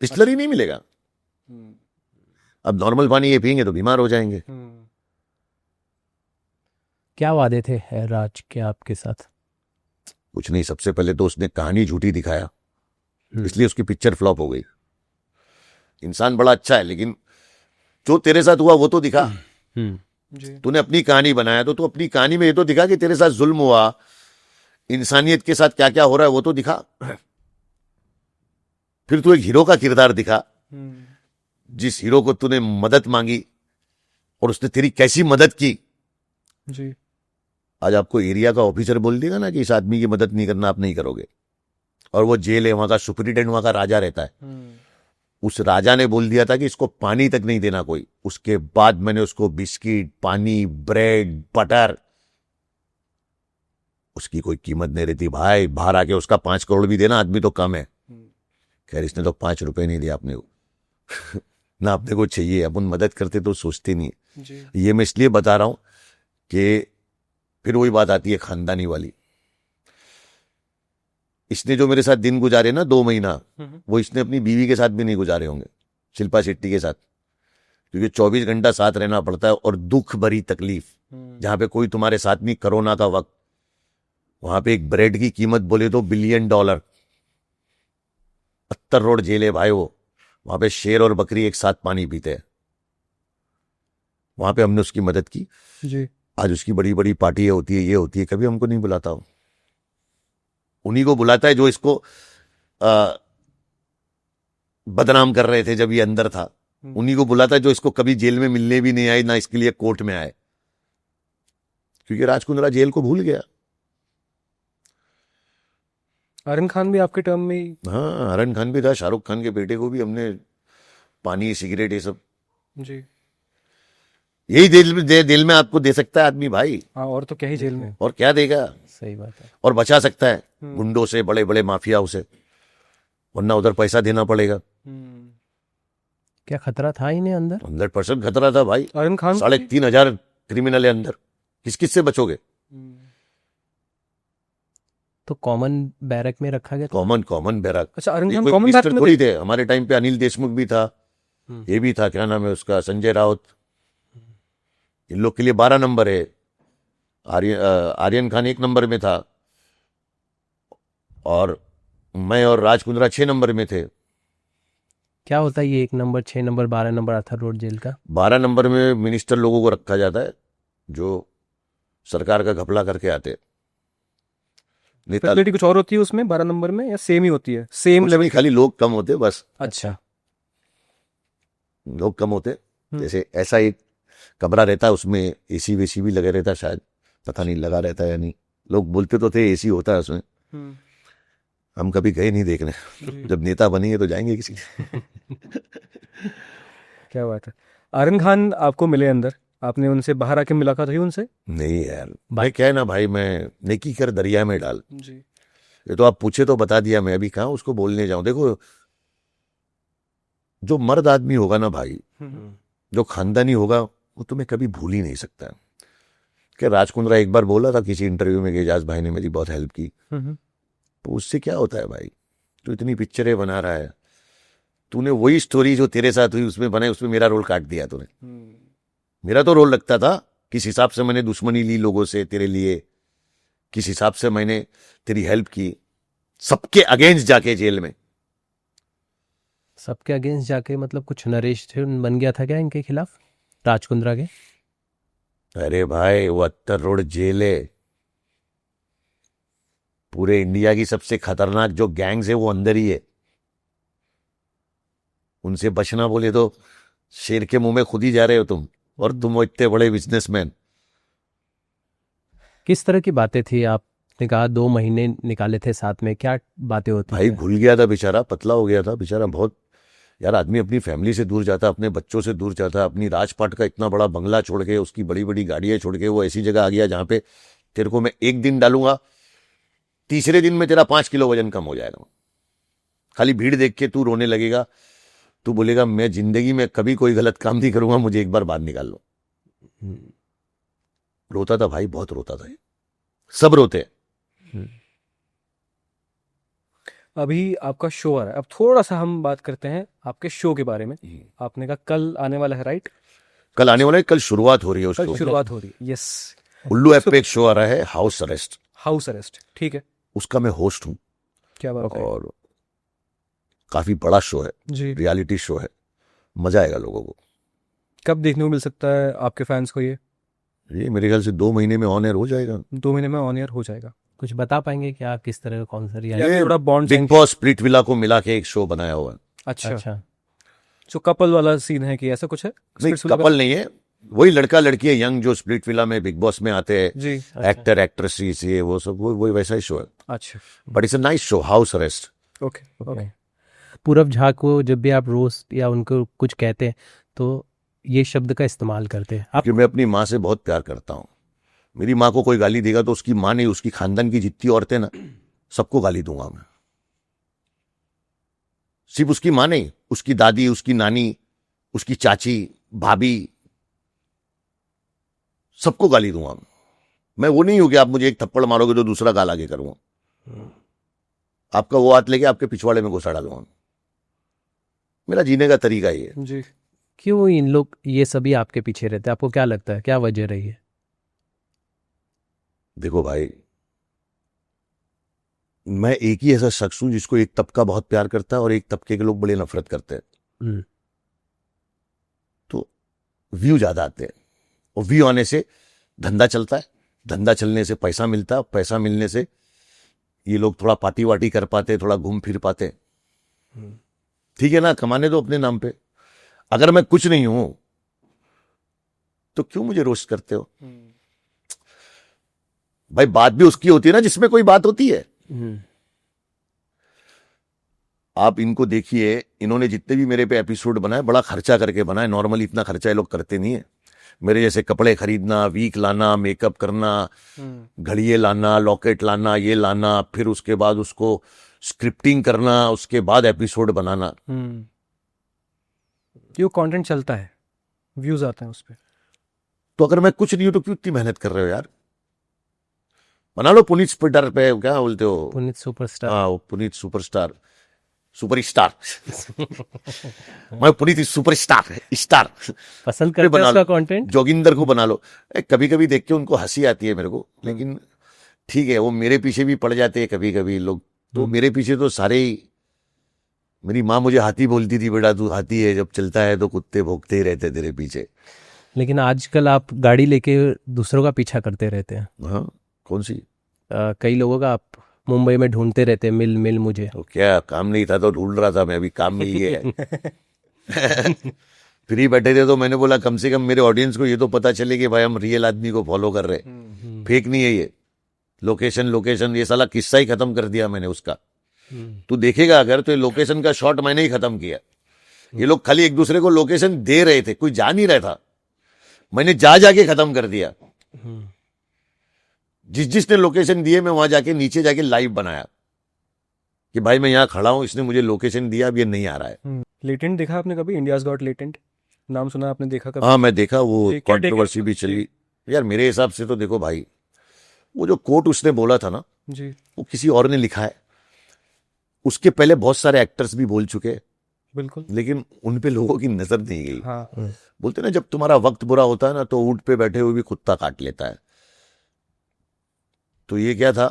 बिस्लरी नहीं मिलेगा। अब नॉर्मल पानी ये पियेंगे तो बीमार हो जाएंगे। क्या वादे थे राज के आपके साथ? कुछ नहीं, सबसे पहले तो उसने कहानी झूठी दिखाया, इसलिए उसकी पिक्चर फ्लॉप हो गई। इंसान बड़ा अच्छा है, लेकिन जो तेरे साथ हुआ वो तो दिखा। तूने अपनी कहानी बनाया तो तू अपनी कहानी में ये तो दिखा कि तेरे साथ जुल्म हुआ, इंसानियत के साथ क्या क्या हो रहा है वो तो दिखा। फिर तू एक हीरो का किरदार दिखा, जिस हीरो को तूने मदद मांगी और उसने तेरी कैसी मदद की। जी। आज आपको एरिया का ऑफिसर बोल देगा ना कि इस आदमी की मदद नहीं करना, आप नहीं करोगे। और वो जेल है, वहां का सुपरिटेंडेंट वहां का राजा रहता है। उस राजा ने बोल दिया था कि इसको पानी तक नहीं देना कोई। उसके बाद मैंने उसको बिस्किट, पानी, ब्रेड, बटर, उसकी कोई कीमत नहीं रहती भाई। बाहर आके उसका 5 करोड़ भी देना, आदमी तो कम है। खैर इसने तो 5 रुपए नहीं दिया अपने को। ना अपने को चाहिए, अपन मदद करते तो सोचते नहीं। ये मैं इसलिए बता रहा हूं कि फिर वही बात आती है खानदानी वाली। इसने जो मेरे साथ दिन गुजारे ना 2 महीना, वो इसने अपनी बीवी के साथ भी नहीं गुजारे होंगे, शिल्पा शेट्टी के साथ। क्योंकि 24 घंटा साथ रहना पड़ता है, और दुख भरी तकलीफ, जहां पे कोई तुम्हारे साथ नहीं। कोरोना का वक्त, वहां पे एक ब्रेड की कीमत बोले तो $1 बिलियन। अत्तर रोड जेल है भाई वो। वहां पे शेर और बकरी एक साथ पानी पीते हैं। वहां पे हमने उसकी मदद की। जी। आज उसकी बड़ी बड़ी पार्टियां होती है, ये होती है, कभी हमको नहीं बुलाता हो। उन्हीं को बुलाता है जो इसको बदनाम कर रहे थे जब ये अंदर था, उन्हीं को बुलाता जो इसको कभी जेल में मिलने भी नहीं आए, ना इसके लिए कोर्ट में आए, क्योंकि राज कुंद्रा जेल को भूल गया। आर्यन खान भी आपके टर्म में ही? हाँ, आर्यन खान भी था, शाहरुख खान के बेटे को भी हमने पानी सिगरेट ये सब, जी यही दिल में आपको दे सकता है आदमी भाई, हाँ, और तो क्या ही जेल में। और क्या देगा, सही बात है। और बचा सकता है गुंडों से, बड़े बड़े माफियाओं से, वरना उधर पैसा देना पड़ेगा। क्या खतरा था इन्हें अंदर? 100% खतरा था भाई। आर्यन खान 3,500 क्रिमिनल है अंदर, किस से बचोगे? तो कॉमन बैरक में रखा गया था? Common barrack. अच्छा, आर्यन ये खान कोई कॉमन मिनिस्टर बैरक में थोड़ी थे हमारे टाइम पे, अनिल देशमुख भी था, हम्म। ये भी था, क्या नाम है उसका, संजय राउत, इन लोग के लिए 12 नंबर है, आर्यन खान 1 नंबर में था, और मैं और राज कुंद्रा 6 नंबर में थे। क्या होता है ये 1 number, 6 number, 12 number Arthur Road jail का? 12 नंबर में मिनिस्टर लोगों को रखा जाता है जो सरकार का घपला करके आते, नेता फैसिलिटी कुछ और होती है उसमें 12 नंबर में, या सेम ही होती है? सेम कुछ लेवल नहीं, खाली लोग कम होते बस, अच्छा, लोग कम होते। जैसे ऐसा एक कमरा रहता है, उसमें एसी वेसी भी लगे रहता है, शायद पता नहीं लगा रहता है या नहीं, लोग बोलते तो थे एसी होता है उसमें, हम कभी गए नहीं देखने, जब नेता बनेंगे तो जाएंगे किसी क्या बात है। आर्यन खान आपको मिले अंदर, आपने उनसे बाहर आके मुलाकात हुई उनसे? नहीं यार भाई, क्या है ना भाई, मैं नेकी कर दरिया में डाल, जी ये तो आप पूछे तो बता दिया, मैं अभी कहाँ उसको बोलने जाऊं। देखो, जो मर्द आदमी होगा ना भाई, जो खानदानी होगा, वो तुम्हें कभी भूल ही नहीं सकता। क्या राज कुंद्रा एक बार बोला था किसी इंटरव्यू में कि एजाज भाई ने मेरी बहुत हेल्प की, तो उससे क्या होता है भाई, तू इतनी पिक्चरें बना रहा है, तूने वही स्टोरी जो तेरे साथ हुई उसमें बनाई, उसमें मेरा रोल काट दिया तूने। मेरा तो रोल लगता था, किस हिसाब से मैंने दुश्मनी ली लोगों से तेरे लिए, किस हिसाब से मैंने तेरी हेल्प की, सबके अगेंस्ट जाके जेल में। सबके अगेंस्ट जाके मतलब कुछ नरेशन बन गया था क्या इनके खिलाफ, राज कुंद्रा के? अरे भाई, वो 70 रोड जेल है, पूरे इंडिया की सबसे खतरनाक जो गैंग्स है वो अंदर ही है, उनसे बचना बोले तो शेर के मुंह में खुद ही जा रहे हो तुम, और तुम वो इतने बड़े बिजनेसमैन। किस तरह की बातें थी? आपने कहा 2 महीने निकाले थे साथ में, क्या बातें होती भाई थी? भूल गया था बेचारा, पतला हो गया था बेचारा बहुत। यार आदमी अपनी फैमिली से दूर जाता, अपने बच्चों से दूर जाता, अपनी राजपाट का इतना बड़ा बंगला छोड़ के, उसकी बड़ी बड़ी गाड़ियां छोड़ के, वो ऐसी जगह आ गया जहां पे तेरे को मैं 1 दिन डालूंगा, तीसरे दिन में तेरा 5 किलो वजन कम हो जाएगा। खाली भीड़ देख के तू रोने लगेगा, तू बोलेगा मैं जिंदगी में कभी कोई गलत काम नहीं करूंगा, मुझे एक बार बाहर निकाल लो। रोता था भाई, बहुत रोता था, सब रोते। अभी आपका शो आ रहा है, अब थोड़ा सा हम बात करते हैं आपके शो के बारे में। आपने कहा कल आने वाला है, राइट? कल आने वाला है, कल शुरुआत हो रही है कल उसको। शुरुआत हो रही है, यस। उल्लू ऐप पे एक शो आ रहा है, हाउस अरेस्ट, हाउस अरेस्ट, ठीक है, उसका मैं होस्ट हूं, क्या बात है और काफी बड़ा शो है, जी। रियलिटी शो है, मजा आएगा लोगों को। कब देखने को मिल सकता है आपके फैंस को ये मेरे ख्याल से 2 महीने में ऑन एयर हो जाएगा। 2 महीने में ऑन एयर हो जाएगा? कुछ बता पाएंगे क्या, किस तरह का, कौन सा रियलिटी? या थोड़ा bond? Big boss split villa को मिला के एक शो बनाया हुआ है। अच्छा, अच्छा, जो कपल वाला सीन है कि ऐसा कुछ है? नहीं, Splitsvilla का? कपल नहीं है, वही लड़का लड़की है यंग, जो स्प्लिट विला में बिग बॉस में आते हैं, जी, एक्टर एक्ट्रेस, ये वो सब, वही वैसा ही शो है, अच्छा, but it's a nice show, house arrest. Okay okay. पूरब झा को जब भी आप रोस्ट या उनको कुछ कहते हैं तो ये शब्द का इस्तेमाल करते हैं आप? क्योंकि मैं अपनी माँ से बहुत प्यार करता हूँ, मेरी माँ को कोई गाली देगा तो उसकी माँ नहीं, उसकी खानदान की जितनी औरतें ना, सबको गाली दूंगा मैं। सिर्फ उसकी माँ नहीं, उसकी दादी, उसकी नानी, उसकी चाची, भाभी, सबको गाली दूंगा मैं। वो नहीं हूं कि आप मुझे एक थप्पड़ मारोगे तो दूसरा गाल आगे करूंगा, आपका वो हाथ लेके आपके पिछवाड़े में घुसा डालूंगा। मेरा जीने का तरीका ये है। जी, क्यों इन लोग ये सभी आपके पीछे रहते हैं? आपको क्या लगता है, क्या वजह रही है? देखो भाई, मैं एक ही ऐसा शख्स हूं जिसको एक तबका बहुत प्यार करता है और एक तबके के लोग बड़े नफरत करते हैं। तो व्यू ज्यादा आते हैं, और व्यू आने से धंधा चलता है, धंधा चलने से पैसा मिलता है, पैसा मिलने से ये लोग थोड़ा पार्टी वार्टी कर पाते, थोड़ा घूम फिर पाते। ठीक है ना, कमाने दो अपने नाम पे। अगर मैं कुछ नहीं हूं तो क्यों मुझे रोस्ट करते हो? भाई बात भी उसकी होती है ना जिसमें कोई बात होती है। आप इनको देखिए, इन्होंने जितने भी मेरे पे एपिसोड बनाए बड़ा खर्चा करके बनाए। नॉर्मली इतना खर्चा ये लोग करते नहीं है। मेरे जैसे कपड़े खरीदना, वीक लाना, मेकअप करना, घड़िये लाना, लॉकेट लाना, ये लाना, फिर उसके बाद उसको स्क्रिप्टिंग करना, उसके बाद एपिसोड बनाना। ये कंटेंट चलता है, व्यूज आते हैं उस पर। तो अगर मैं कुछ नहीं हूं तो क्यों इतनी मेहनत कर रहे हो यार? बना लो पुनीत सुपरस्टार पे, क्या बोलते हो? पुनीत सुपरस्टार। हाँ, वो पुनीत सुपरस्टार, सुपरस्टार। मैं पुनीत सुपरस्टार स्टार पसंद करते हैं उसका कंटेंट। जोगिंदर को बना लो। कभी कभी देख के उनको हंसी आती है मेरे को, लेकिन ठीक है, वो मेरे पीछे भी पड़ जाते हैं कभी कभी लोग। तो मेरे पीछे तो सारे ही, मेरी माँ मुझे हाथी बोलती थी, बेटा तू हाथी है, जब चलता है तो कुत्ते भौंकते ही रहते तेरे पीछे। लेकिन आजकल आप गाड़ी लेके दूसरों का पीछा करते रहते हैं। हाँ, कौन सी? कई लोगों का आप मुंबई में ढूंढते रहते हैं, मिल मिल मुझे। तो क्या काम नहीं था तो ढूंढ रहा था मैं, अभी काम में ही है। फ्री बैठे थे तो मैंने बोला कम से कम मेरे ऑडियंस को ये तो पता चले कि भाई हम रियल आदमी को फॉलो कर रहे हैं, फेक नहीं है ये। लोकेशन लोकेशन ये साला किस्सा ही खत्म कर दिया मैंने उसका। तू देखेगा अगर तो ये लोकेशन का शॉट मैंने ही खत्म किया। ये लोग खाली एक दूसरे को लोकेशन दे रहे थे, कोई जा नहीं रहा था, मैंने जा जाके खत्म कर दिया। जिसने लोकेशन दिए मैं वहां जाके नीचे जाके लाइव बनाया कि भाई मैं यहां खड़ा हूं, इसने मुझे लोकेशन दिया, अब ये नहीं आ रहा है। लेटेंट देखा आपने कभी? इंडियाज गॉट लेटेंट नाम सुना आपने? देखा कभी? हाँ मैं देखा, वो ये क्या कंट्रोवर्सी भी चली यार। मेरे हिसाब से तो देखो भाई, वो जो कोट उसने बोला था ना, जी, वो किसी और ने लिखा है। उसके पहले बहुत सारे एक्टर्स भी बोल चुके, बिल्कुल। लेकिन उन पे लोगों की नजर नहीं गई। हाँ, बोलते ना जब तुम्हारा वक्त बुरा होता है ना तो ऊंट पे बैठे हुए भी कुत्ता काट लेता है। तो ये क्या था,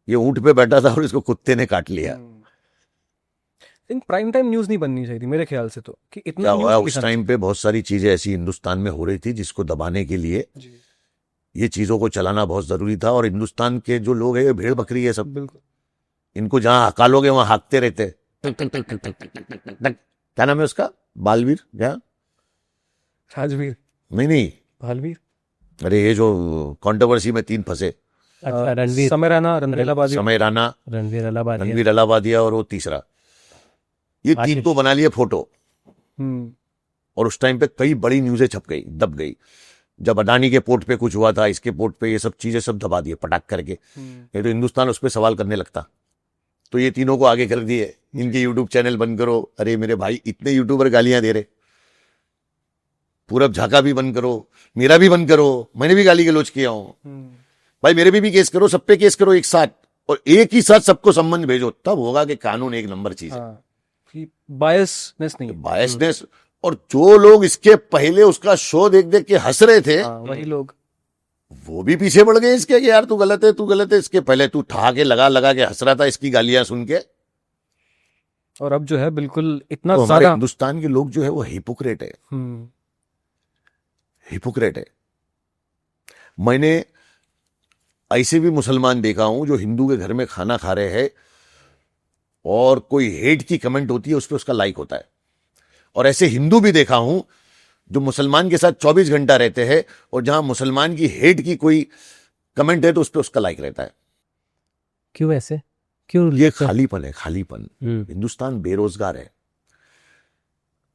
ये ऊंट पे बैठा था और इसको कुत्ते ने काट लिया। इन प्राइम टाइम न्यूज नहीं बननी चाहिए थी मेरे ख्याल से, तो कि इतना क्या हुआ, न्यूज़ उस दिखाना टाइम पे बहुत सारी चीजें ऐसी हिंदुस्तान में हो रही थी जिसको दबाने के लिए चाहिए। जी, ये चीजों को चलाना बहुत जरूरी था। और हिंदुस्तान के जो लोग हैं ये भेड़ बकरी है सब, बिल्कुल। इनको जहां हकालोगे वहां हाँकते रहते। क्या नाम है उसका, बालवीर क्या? राजवीर, नहीं, भालवीर, अरे ये जो कंट्रोवर्सी में 3 फंसे, अच्छा, रणवीर। समय राणा, रणवीर बाजी। समय राणा, रणवीर अलाहाबादी। रणवीर अलाहाबादिया और वो तीसरा, ये 3 तो बना लिए फोटो। और उस टाइम पे कई बड़ी न्यूज़ें छप गई, दब गई। जब अडानी के पोर्ट पे कुछ हुआ था, इसके पोर्ट पे, ये सब चीजें सब दबा दिए पटाख करके। ये तो हिंदुस्तान उस पर सवाल करने लगता। तो ये तीनों को आगे कर दिए, इनके यूट्यूब चैनल बंद करो। अरे मेरे भाई, इतने यूट्यूबर गालियां दे रहे, पूरब झाका भी बंद करो, मेरा भी बंद करो, मैंने भी गाली गलौज किया हूं भाई, मेरे भी केस करो, सब पे केस करो एक साथ, और एक ही साथ सबको संबंध भेजो, तब होगा कि कानून एक नंबर चीज है। बायसनेस नहीं, बायसनेस। और जो लोग इसके पहले उसका शो देख देख के हंस रहे थे, वही लोग वो भी पीछे बढ़ गए इसके कि यार तू गलत है, तू गलत है। इसके पहले तू ठा के लगा के हंस रहा था इसकी गालियां सुन के। और अब जो है बिल्कुल इतना तो हमारे ज्यादा हिंदुस्तान के लोग जो है वो हिपोक्रेट है, हिपोक्रेट है। मैंने ऐसे भी मुसलमान देखा हूं जो हिंदू के घर में खाना खा रहे हैं और कोई हेट की कमेंट होती है उस पर उसका लाइक होता है। और ऐसे हिंदू भी देखा हूं जो मुसलमान के साथ 24 घंटा रहते हैं और जहां मुसलमान की हेट की कोई कमेंट है तो उस पर उसका लाइक रहता है। क्यों ऐसे? क्यों? ये खालीपन है, खालीपन। हिंदुस्तान बेरोजगार है।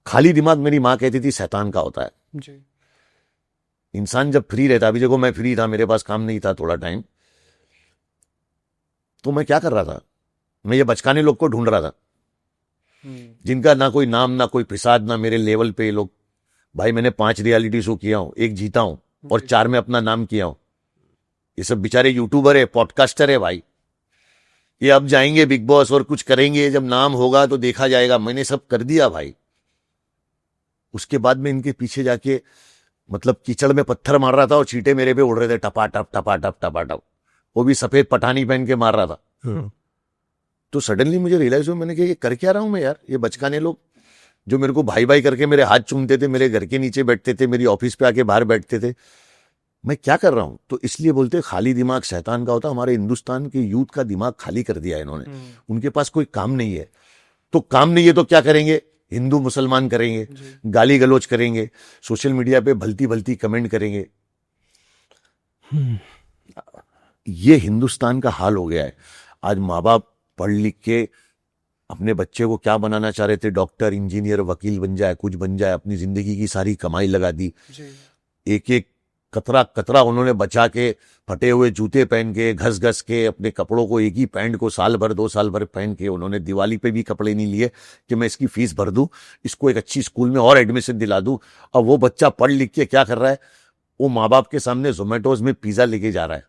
खाली दिमाग, मेरी मां कहती थी, शैतान का होता है। जी। इंसान जब फ्री रहता, अभी देखो मैं फ्री था, मेरे पास काम नहीं था थोड़ा टाइम, तो मैं क्या कर रहा था, मैं ये बचकाने लोग को ढूंढ रहा था जिनका ना कोई नाम, ना कोई फिसाद, ना मेरे लेवल पे लोग। भाई मैंने 5 रियलिटी शो किया हूं, 1 जीता हूं और 4 में अपना नाम किया हूं। ये सब बेचारे यूट्यूबर है, पॉडकास्टर है भाई। ये अब जाएंगे बिग बॉस और कुछ करेंगे, जब नाम होगा तो देखा जाएगा। मैंने सब कर दिया भाई। उसके बाद में इनके पीछे जाके मतलब कीचड़ में पत्थर मार रहा था और चींटे मेरे पे उड़ रहे थे, टपाटप टपाटप टपाटप। वो भी सफेद पठानी पहन के मार रहा था। तो सडनली मुझे रियलाइज हुआ, मैंने कहा ये कर क्या रहा हूं मैं यार। ये बचकाने लोग जो मेरे को भाई भाई करके मेरे हाथ चूमते थे, मेरे घर के नीचे बैठते थे, मेरी ऑफिस पे आके बाहर बैठते थे, मैं क्या कर रहा हूं? तो इसलिए बोलते हैं खाली दिमाग शैतान का होता। हमारे हिंदुस्तान के यूथ का दिमाग खाली कर दिया है इन्होंने। उनके पास कोई काम नहीं है। तो काम नहीं है तो क्या करेंगे? हिंदू मुसलमान करेंगे, गाली गलौज करेंगे, सोशल मीडिया पे भलती भलती कमेंट करेंगे। ये हिंदुस्तान का हाल हो गया है। आज माँ बाप पढ़ लिख के अपने बच्चे को क्या बनाना चाह रहे थे? डॉक्टर, इंजीनियर, वकील बन जाए, कुछ बन जाए। अपनी जिंदगी की सारी कमाई लगा दी। एक एक कतरा कतरा उन्होंने बचा के, फटे हुए जूते पहन के, घस घस के, अपने कपड़ों को, एक ही पैंट को साल भर 2 साल भर पहन के, उन्होंने दिवाली पे भी कपड़े नहीं लिए कि मैं इसकी फीस भर दूं, इसको एक अच्छी स्कूल में और एडमिशन दिला दूं। और वो बच्चा पढ़ लिख के क्या कर रहा है? वो माँ बाप के सामने जोमेटोज में पिज्जा लेके जा रहा है।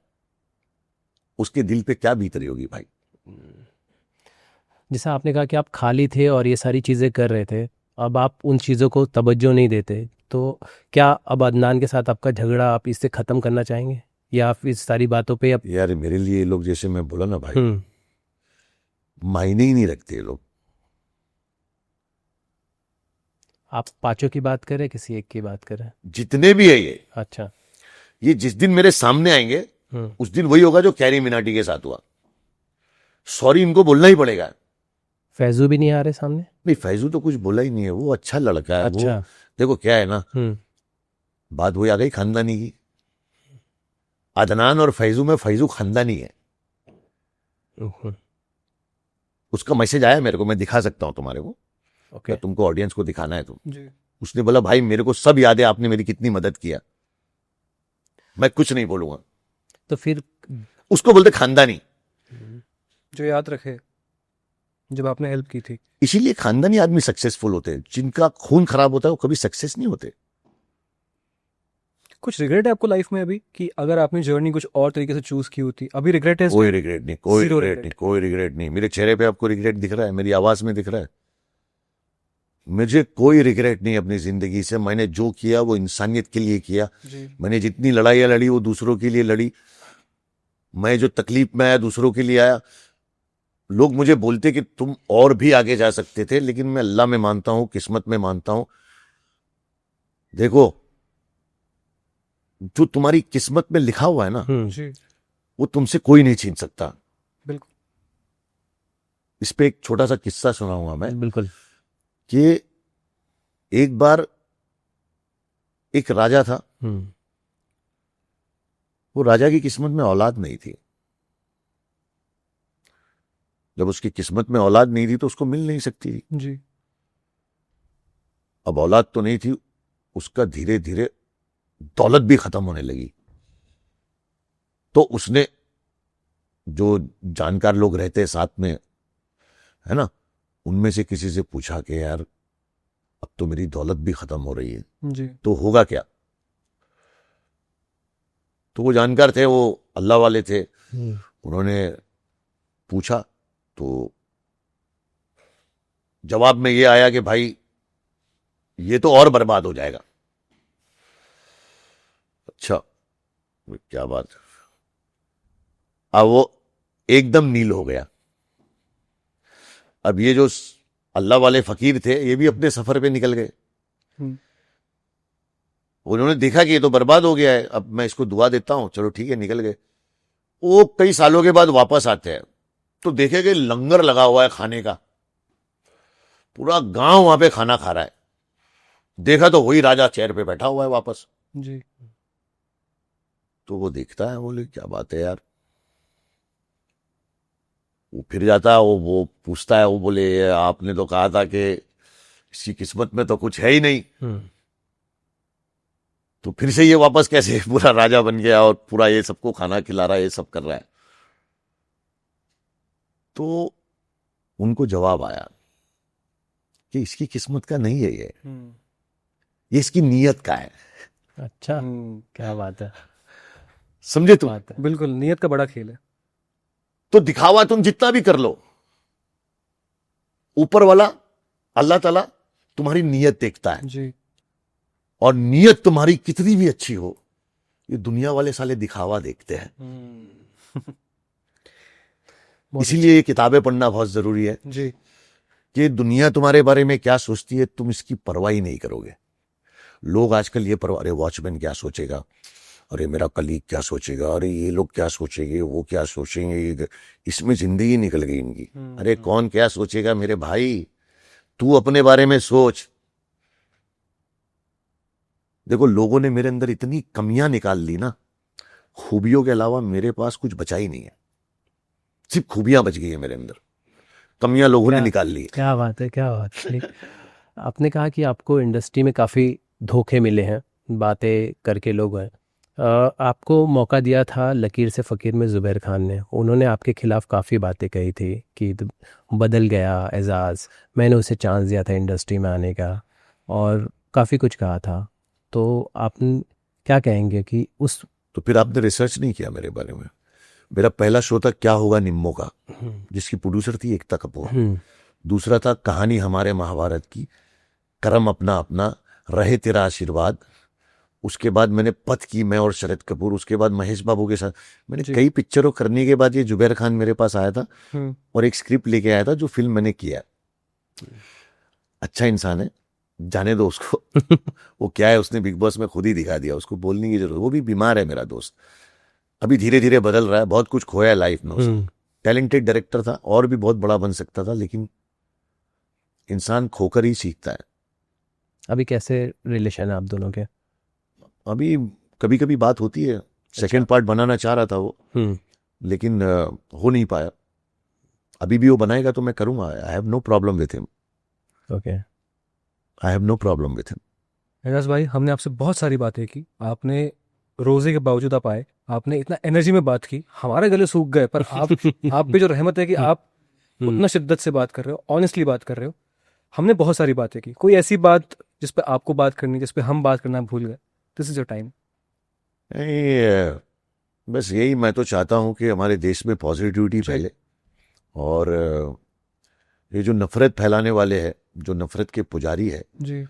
उसके दिल पे क्या बीत रही होगी भाई? जैसा आपने कहा कि आप खाली थे और ये सारी चीज़ें कर रहे थे, अब आप उन चीज़ों को तवज्जो नहीं देते, तो क्या अब अदनान के साथ आपका झगड़ा आप इससे ख़त्म करना चाहेंगे, या आप इस सारी बातों पे अब? यार मेरे लिए ये लोग, जैसे मैं बोला ना भाई, मायने ही नहीं रखते ये लोग। आप पांचों की बात करें, किसी एक की बात करें? जितने भी है ये, अच्छा। ये जिस दिन मेरे सामने आएंगे उस दिन वही होगा जो कैरी मिनाटी के साथ हुआ। सॉरी इनको बोलना ही पड़ेगा। फैजू भी नहीं आ रहे सामने? नहीं, फैजू तो कुछ बोला ही नहीं है। वो अच्छा लड़का है। अच्छा। वो देखो क्या है ना, बात वही आ गई खानदानी की। अदनान और फैजू में फैजू खानदानी है। उसका मैसेज आया मेरे को, मैं दिखा सकता हूं तुम्हारे को। ओके। तुमको ऑडियंस को दिखाना है तो। उसने बोला भाई मेरे को सब याद है, आपने मेरी कितनी मदद किया, मैं कुछ नहीं बोलूंगा। तो फिर उसको बोलते खानदानी, जो याद रखे जब आपने हेल्प की थी। इसीलिए खानदानी आदमी सक्सेसफुल होते हैं। जिनका खून खराब होता है वो कभी सक्सेस नहीं होते। कुछ रिग्रेट है आपको लाइफ में अभी, कि अगर आपने जर्नी कुछ और तरीके से चूज की होती? अभी रिग्रेट है? कोई रिग्रेट नहीं, कोई Zero रिग्रेट regret. नहीं, कोई रिग्रेट नहीं। मेरे चेहरे पे आपको रिग्रेट दिख रहा है? मेरी आवाज में दिख रहा है? मुझे कोई रिग्रेट नहीं अपनी जिंदगी से। मैंने जो किया वो इंसानियत के लिए किया। मैंने जितनी लड़ाइयां लड़ी वो दूसरों के लिए लड़ी। मैं जो तकलीफ में आया दूसरों के लिए आया। लोग मुझे बोलते कि तुम और भी आगे जा सकते थे, लेकिन मैं अल्लाह में मानता हूं, किस्मत में मानता हूं। देखो, जो तुम्हारी किस्मत में लिखा हुआ है ना, जी वो तुमसे कोई नहीं छीन सकता। बिल्कुल। इस पे एक छोटा सा किस्सा सुनाऊंगा मैं बिल्कुल। कि एक बार एक राजा था। वो राजा की किस्मत में औलाद नहीं थी। जब उसकी किस्मत में औलाद नहीं थी तो उसको मिल नहीं सकती थी। जी। अब औलाद तो नहीं थी, उसका धीरे धीरे दौलत भी खत्म होने लगी। तो उसने, जो जानकार लोग रहते हैं साथ में, है ना, उनमें से किसी से पूछा कि यार अब तो मेरी दौलत भी खत्म हो रही है, जी। तो होगा क्या? तो वो जानकार थे, वो अल्लाह वाले थे। उन्होंने पूछा तो जवाब में ये आया कि भाई ये तो और बर्बाद हो जाएगा। अच्छा, क्या बात है। अब वो एकदम नील हो गया। अब ये जो अल्लाह वाले फकीर थे ये भी अपने सफर पे निकल गए। उन्होंने देखा कि ये तो बर्बाद हो गया है, अब मैं इसको दुआ देता हूं, चलो ठीक है, निकल गए। वो कई सालों के बाद वापस आते हैं तो देखे कि लंगर लगा हुआ है खाने का। पूरा गांव वहां पे खाना खा रहा है। देखा तो वही राजा चेयर पे बैठा हुआ है वापस। जी। तो वो देखता है, बोले क्या बात है यार। वो फिर जाता है, वो पूछता है, वो बोले आपने तो कहा था कि इसकी किस्मत में तो कुछ है ही नहीं। तो फिर से ये वापस कैसे पूरा राजा बन गया और पूरा ये सबको खाना खिला रहा है, ये सब कर रहा है। तो उनको जवाब आया कि इसकी किस्मत का नहीं है ये इसकी नीयत का है। अच्छा, क्या बात है। समझे तुम? बात है। बिल्कुल, नीयत का बड़ा खेल है। तो दिखावा तुम जितना भी कर लो, ऊपर वाला अल्लाह ताला तुम्हारी नीयत देखता है। जी। और नीयत तुम्हारी कितनी भी अच्छी हो, ये दुनिया वाले साले दिखावा देखते हैं। इसीलिए ये किताबें पढ़ना बहुत जरूरी है जी। कि दुनिया तुम्हारे बारे में क्या सोचती है, तुम इसकी परवाह ही नहीं करोगे। लोग आजकल ये परवाह, अरे वॉचमैन क्या सोचेगा, अरे मेरा कलीग क्या सोचेगा, अरे ये लोग क्या सोचेंगे, वो क्या सोचेंगे, इसमें जिंदगी निकल गई इनकी। अरे कौन क्या सोचेगा मेरे भाई, तू अपने बारे में सोच। देखो लोगों ने मेरे अंदर इतनी कमियां निकाल ली ना, खूबियों के अलावा मेरे पास कुछ बचा ही नहीं है, सिर्फ खूबियां बच गई है मेरे अंदर, कमियां लोगों ने निकाल ली है। क्या बात है, क्या बात है। आपने कहा कि आपको इंडस्ट्री में काफ़ी धोखे मिले हैं, बातें करके लोग हैं। आपको मौका दिया था लकीर से फ़कीर में ज़ुबैर खान ने, उन्होंने आपके खिलाफ़ काफ़ी बातें कही थी कि बदल गया एजाज़, मैंने उसे चांस दिया था इंडस्ट्री में आने का, और काफ़ी कुछ कहा था। तो आप क्या कहेंगे कि उस तो फिर आपने रिसर्च नहीं किया मेरे बारे में। मेरा पहला शो था क्या होगा निम्मो का, जिसकी प्रोड्यूसर थी एकता कपूर। दूसरा था कहानी हमारे महाभारत की, करम अपना अपना, रहे तेरा आशीर्वाद। उसके बाद मैंने पथ की, मैं और शरद कपूर। उसके बाद महेश बाबू के साथ मैंने कई पिक्चरों करने के बाद ये जुबैर खान मेरे पास आया था और एक स्क्रिप्ट लेके आया था जो फिल्म मैंने किया। अच्छा इंसान है, जाने दो उसको। वो क्या है उसने बिग बॉस में खुद ही दिखा दिया, उसको बोलने की जरूरत। वो भी बीमार है मेरा दोस्त, अभी धीरे धीरे बदल रहा है, बहुत कुछ खोया है लाइफ में उसने। टैलेंटेड डायरेक्टर था और भी बहुत बड़ा बन सकता था, लेकिन इंसान खोकर ही सीखता है। अभी कैसे रिलेशन है आप दोनों के? अभी कभी कभी बात होती है। सेकंड पार्ट बनाना चाह रहा था वो, लेकिन हो नहीं पाया। अभी भी वो बनाएगा तो मैं करूंगा। I have no problem with him. Okay, I have no problem with him. Ejaz भाई, हमने आपसे बहुत सारी बातें की, आपने रोजे के बावजूद आप आए, आपने इतना एनर्जी में बात की, हमारे गले सूख गए, पर आप पे जो रहमत है कि आप उतना शिद्दत से बात कर रहे हो, ऑनेस्टली बात कर रहे हो। हमने बहुत सारी बातें की, कोई ऐसी बात जिस पे आपको बात करनी, जिस पे हम बात करना भूल गए? This is your time. बस यही मैं तो चाहता हूं कि हमारे देश में पॉजिटिविटी फैले, और ये जो नफरत फैलाने वाले हैं, जो नफरत के पुजारी है जी,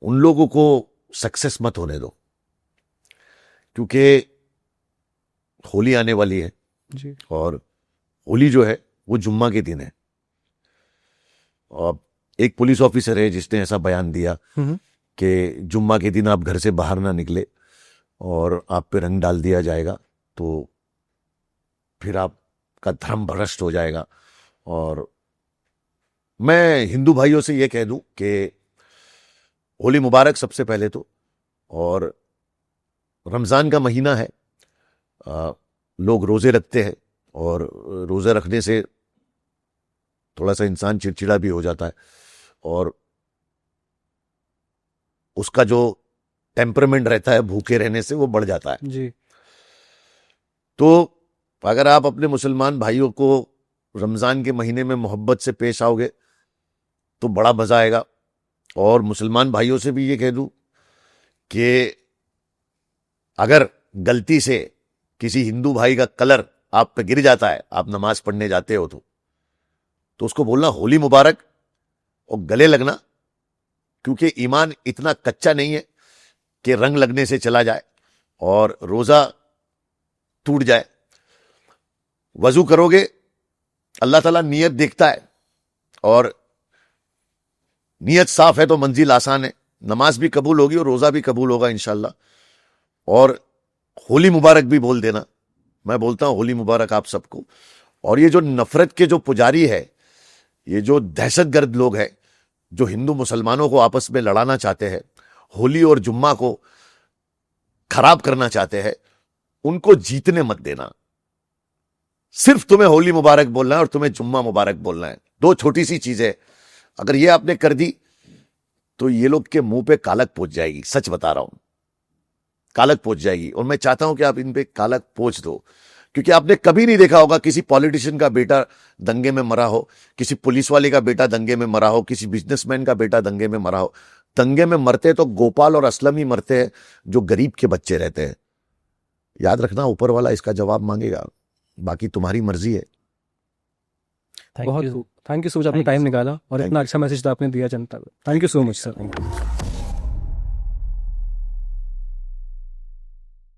उन लोगों को सक्सेस मत होने दो, क्योंकि होली आने वाली है जी, और होली जो है वो जुम्मा के दिन है। और एक पुलिस ऑफिसर है जिसने ऐसा बयान दिया कि जुम्मा के दिन आप घर से बाहर ना निकले और आप पे रंग डाल दिया जाएगा, तो फिर आपका धर्म भ्रष्ट हो जाएगा। और मैं हिंदू भाइयों से ये कह दूं कि होली मुबारक सबसे पहले तो, और रमज़ान का महीना है, लोग रोज़े रखते हैं, और रोज़े रखने से थोड़ा सा इंसान चिड़चिड़ा भी हो जाता है, और उसका जो टेम्परामेंट रहता है भूखे रहने से वो बढ़ जाता है। जी। तो अगर आप अपने मुसलमान भाइयों को रमज़ान के महीने में मोहब्बत से पेश आओगे तो बड़ा मज़ा आएगा। और मुसलमान भाइयों से भी ये कह दूं कि अगर गलती से किसी हिंदू भाई का कलर आप पे गिर जाता है, आप नमाज पढ़ने जाते हो तो उसको बोलना होली मुबारक और गले लगना, क्योंकि ईमान इतना कच्चा नहीं है कि रंग लगने से चला जाए और रोजा टूट जाए। वजू करोगे, अल्लाह ताला नियत देखता है, और नियत साफ है तो मंजिल आसान है। नमाज भी कबूल होगी और रोजा भी कबूल होगा इंशाल्लाह। और होली मुबारक भी बोल देना। मैं बोलता हूं होली मुबारक आप सबको। और ये जो नफरत के जो पुजारी है, ये जो दहशतगर्द लोग हैं, जो हिंदू मुसलमानों को आपस में लड़ाना चाहते हैं, होली और जुम्मा को खराब करना चाहते हैं, उनको जीतने मत देना। सिर्फ तुम्हें होली मुबारक बोलना है और तुम्हें जुम्मा मुबारक बोलना है। दो छोटी सी चीजें, अगर ये आपने कर दी तो ये लोग के मुंह पे कालक पहुंच जाएगी। सच बता रहा हूं, कालक पहुंच जाएगी। और मैं चाहता हूं कि आप इन पे कालक पहुंच दो, क्योंकि आपने कभी नहीं देखा होगा किसी पॉलिटिशियन का बेटा दंगे में मरा हो, किसी पुलिस वाले का बेटा दंगे में मरा हो, किसी बिजनेसमैन का बेटा दंगे में मरा हो। दंगे में मरते तो गोपाल और असलम ही मरते हैं, जो गरीब के बच्चे रहते हैं। याद रखना, ऊपर वाला इसका जवाब मांगेगा, बाकी तुम्हारी मर्जी है। बहुत थैंक यू सो मच, आपने टाइम निकाला और इतना अच्छा मैसेज आपने दिया जनता को। Thank you so much sir.